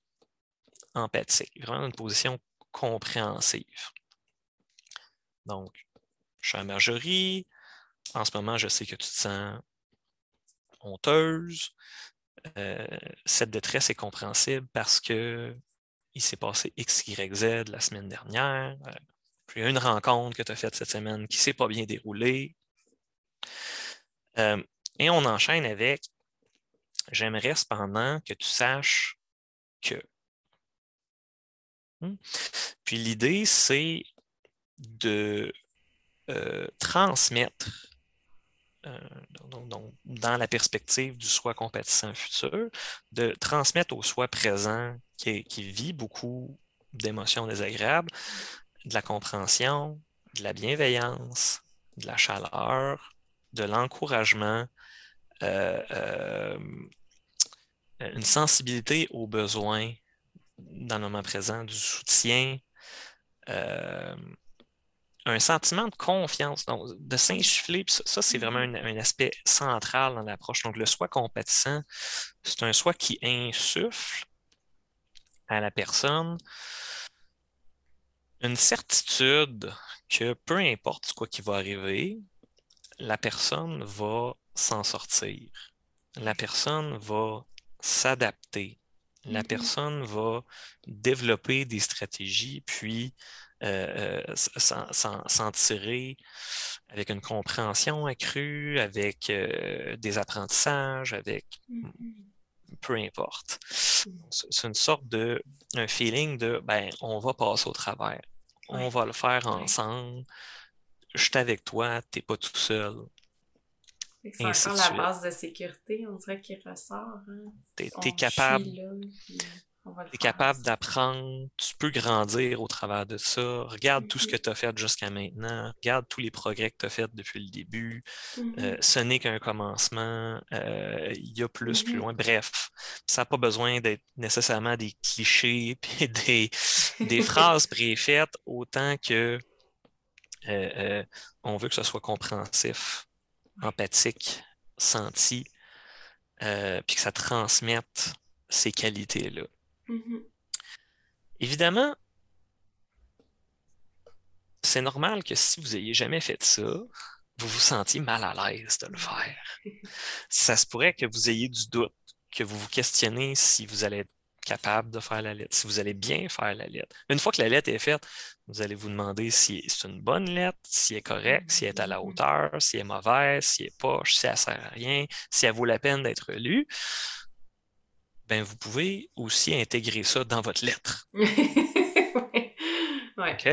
empathique, vraiment une position compréhensive. Donc, je suis à Marjorie, en ce moment, je sais que tu te sens honteuse. Cette détresse est compréhensible parce que il s'est passé X, Y, Z la semaine dernière. Puis il y a une rencontre que tu as faite cette semaine qui ne s'est pas bien déroulée. Et on enchaîne avec j'aimerais cependant que tu saches que. Puis l'idée, c'est de transmettre, donc, dans la perspective du soi compatissant futur, de transmettre au soi présent qui vit beaucoup d'émotions désagréables, de la compréhension, de la bienveillance, de la chaleur, de l'encouragement, une sensibilité aux besoins dans le moment présent, du soutien, un sentiment de confiance, donc de s'insuffler. Puis ça, c'est vraiment un aspect central dans l'approche. Donc, le soi compatissant, c'est un soi qui insuffle à la personne une certitude que peu importe quoi qui va arriver, la personne va s'en sortir. La personne va s'adapter. La personne va développer des stratégies, puis s'en tirer avec une compréhension accrue, avec des apprentissages, avec peu importe. C'est une sorte de un feeling de on va passer au travers. On va le faire ensemble. Je suis avec toi, tu n'es pas tout seul. C'est Ainsi encore de la suite. base de sécurité, on dirait, qui ressort. Hein? Tu es Je suis capable. là, puis on va le Tu es faire capable ensemble. d'apprendre, tu peux grandir au travers de ça. Regarde tout ce que tu as fait jusqu'à maintenant. Regarde tous les progrès que tu as fait depuis le début. Ce n'est qu'un commencement. Il y a plus loin. Bref, ça n'a pas besoin d'être nécessairement des clichés et des phrases préfaites, autant que on veut que ce soit compréhensif, empathique, senti, puis que ça transmette ces qualités-là. Évidemment, c'est normal que si vous n'ayez jamais fait ça, vous vous sentiez mal à l'aise de le faire. Ça se pourrait que vous ayez du doute, que vous vous questionnez si vous allez être capable de faire la lettre, si vous allez bien faire la lettre. Une fois que la lettre est faite, vous allez vous demander si c'est une bonne lettre, si elle est correcte, si elle est à la hauteur, si elle est mauvaise, si elle est poche, si elle ne sert à rien, si elle vaut la peine d'être lue. Vous pouvez aussi intégrer ça dans votre lettre. OK?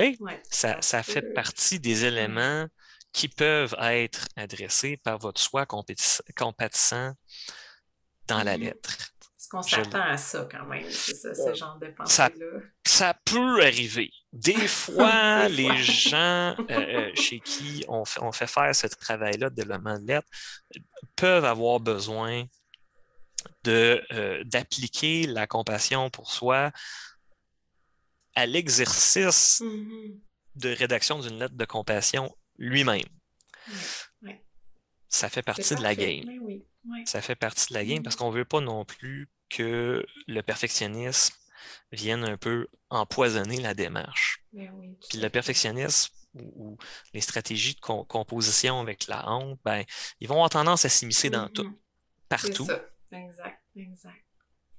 Ça fait partie des éléments qui peuvent être adressés par votre soi compatissant dans la lettre. Est-ce qu'on s'attend à ça quand même, c'est ça, ce genre de ça, pensée-là? ça peut arriver. Des fois, les gens chez qui on fait faire ce travail-là de développement de lettres peuvent avoir besoin d'appliquer la compassion pour soi à l'exercice de rédaction d'une lettre de compassion lui-même. Ça fait partie de la game. Ça fait partie de la game parce qu'on ne veut pas non plus que le perfectionnisme vienne un peu empoisonner la démarche. Puis le perfectionnisme ou les stratégies de composition avec la honte, ils vont avoir tendance à s'immiscer dans tout, partout. C'est ça, exact.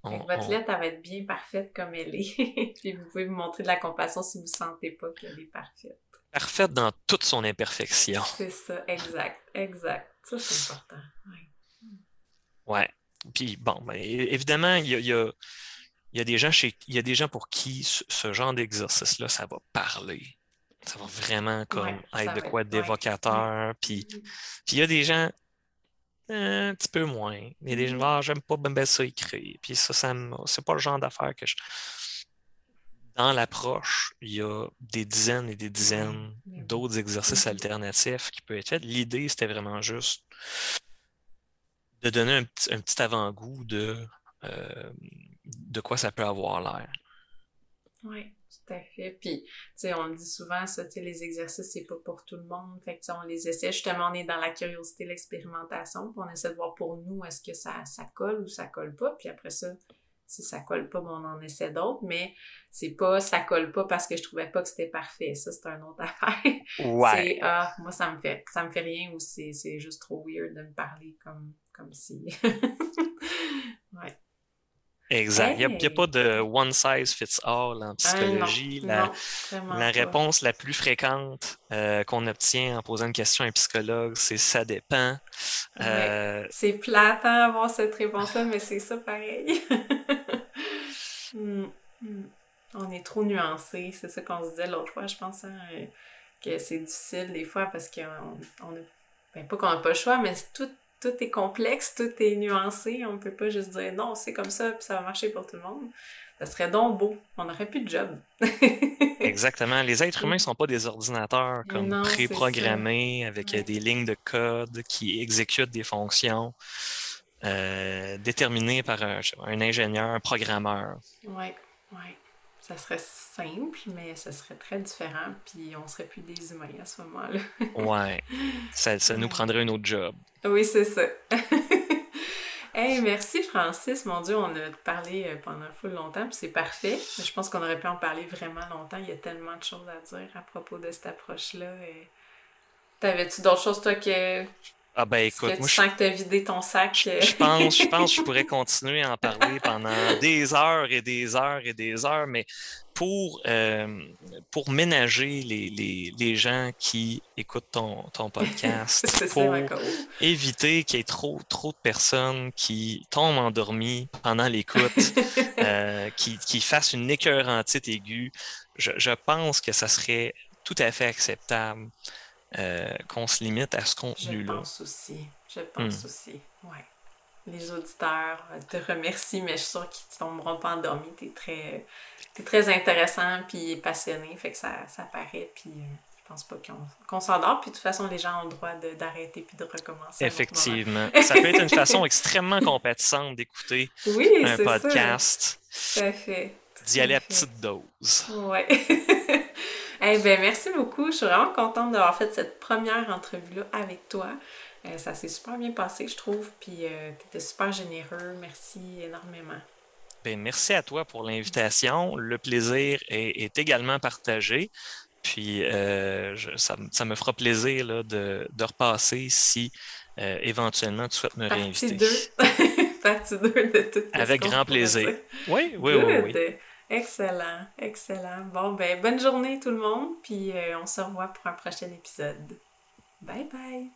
Fait que On, votre on- lettre, elle va être bien parfaite comme elle est. Puis vous pouvez vous montrer de la compassion si vous sentez pas qu'elle est parfaite. parfaite dans toute son imperfection. C'est ça, exact, exact. Ça, c'est important. Ouais. Ouais. Puis bon, ben, évidemment, il y a des gens il y a des gens pour qui ce genre d'exercice-là, ça va parler. Ça va vraiment Ouais, comme être ça de va être. quoi Ouais, ouais. d'évocateur. Puis il y a des gens un petit peu moins. Il y a des gens, ah, j'aime pas ben ça écrire. Puis c'est pas le genre d'affaire que je. Dans l'approche, il y a des dizaines et des Ouais, dizaines mais oui. d'autres exercices alternatifs qui peuvent être faits. L'idée, c'était vraiment juste de donner un petit avant-goût euh, de quoi ça peut avoir l'air. Oui, tout à fait. Puis, tu sais, on le dit souvent, ça, tu sais, les exercices, c'est pas pour tout le monde. Fait que, tu sais, on les essaie. Justement, on est dans la curiosité, l'expérimentation. Puis, on essaie de voir pour nous, est-ce que ça colle ou ça colle pas. Puis après ça, si ça colle pas, bon, on en essaie d'autres. Mais c'est pas, ça colle pas parce que je trouvais pas que c'était parfait. Ça, c'est un autre affaire. Ouais, C'est, moi, ça me fait rien ou c'est juste trop weird de me parler comme si. Ouais. exact. Il y a pas Hey! de one size fits all en Non, psychologie. non, vraiment La pas. réponse la plus fréquente qu'on obtient en posant une question à un psychologue, c'est ça dépend. Ouais. Euh, C'est plate, hein, avoir cette réponse-là, mais c'est ça pareil. Hmm, hmm. On est trop nuancé, c'est ça qu'on se disait l'autre fois, je pense, hein, que c'est difficile des fois parce qu'on on a, ben pas qu'on n'a pas le choix, mais tout est complexe, tout est nuancé, on peut pas juste dire non, c'est comme ça, puis ça va marcher pour tout le monde. Ça serait donc beau, on n'aurait plus de job. Exactement. Les êtres humains ne sont pas des ordinateurs Mais comme non, c'est ça. préprogrammés avec Ouais. des lignes de code qui exécutent des fonctions déterminées par je sais pas, un ingénieur, un programmeur. Ouais, ouais. Ça serait simple, mais ça serait très différent, puis on serait plus des humains à ce moment-là. Ouais, ça nous Ouais. prendrait un autre job. Oui, c'est ça. Hey, merci Francis. Mon Dieu, on a parlé pendant full longtemps, puis c'est parfait. Je pense qu'on aurait pu en parler vraiment longtemps. Il y a tellement de choses à dire à propos de cette approche-là. T'avais-tu d'autres choses, toi, que Ah ben est-ce que écoute, tu sens que t'as vidé ton sac? je pourrais continuer à en parler pendant des heures et des heures et des heures, mais pour, euh, pour ménager les gens qui écoutent ton podcast, C'est ça ma pour cause. éviter qu'il y ait trop de personnes qui tombent endormies pendant l'écoute, qui fassent une écœurantite aiguë, je pense que ça serait tout à fait acceptable qu'on se limite à ce Je contenu-là. pense aussi. Je pense Hmm. aussi. Ouais. Les auditeurs te remercient, mais je suis sûre qu'ils ne tomberont pas endormis. T'es très intéressant puis passionné, fait que ça paraît. Puis je pense pas qu'on s'endort. Puis de toute façon, les gens ont le droit d'arrêter puis de recommencer à un autre moment. Effectivement. Ça peut être une façon extrêmement compatissante d'écouter Oui, un c'est ça. podcast, Tout à fait. d'y Tout aller à à fait. petite dose. Ouais. Eh ben, merci beaucoup. Je suis vraiment contente d'avoir fait cette première entrevue-là avec toi. Ça s'est super bien passé, je trouve. Puis, tu étais super généreux. Merci énormément. Ben, merci à toi pour l'invitation. Le plaisir est également partagé. Puis ça me fera plaisir là, de repasser si éventuellement tu souhaites me Partie réinviter. 2. Partie 2 de tout ce Avec qu'on grand pourrait plaisir. dire. Oui, oui, oui, oui. Good. Excellent. Excellent. Bon, ben, bonne journée tout le monde. Puis, on se revoit pour un prochain épisode. Bye bye.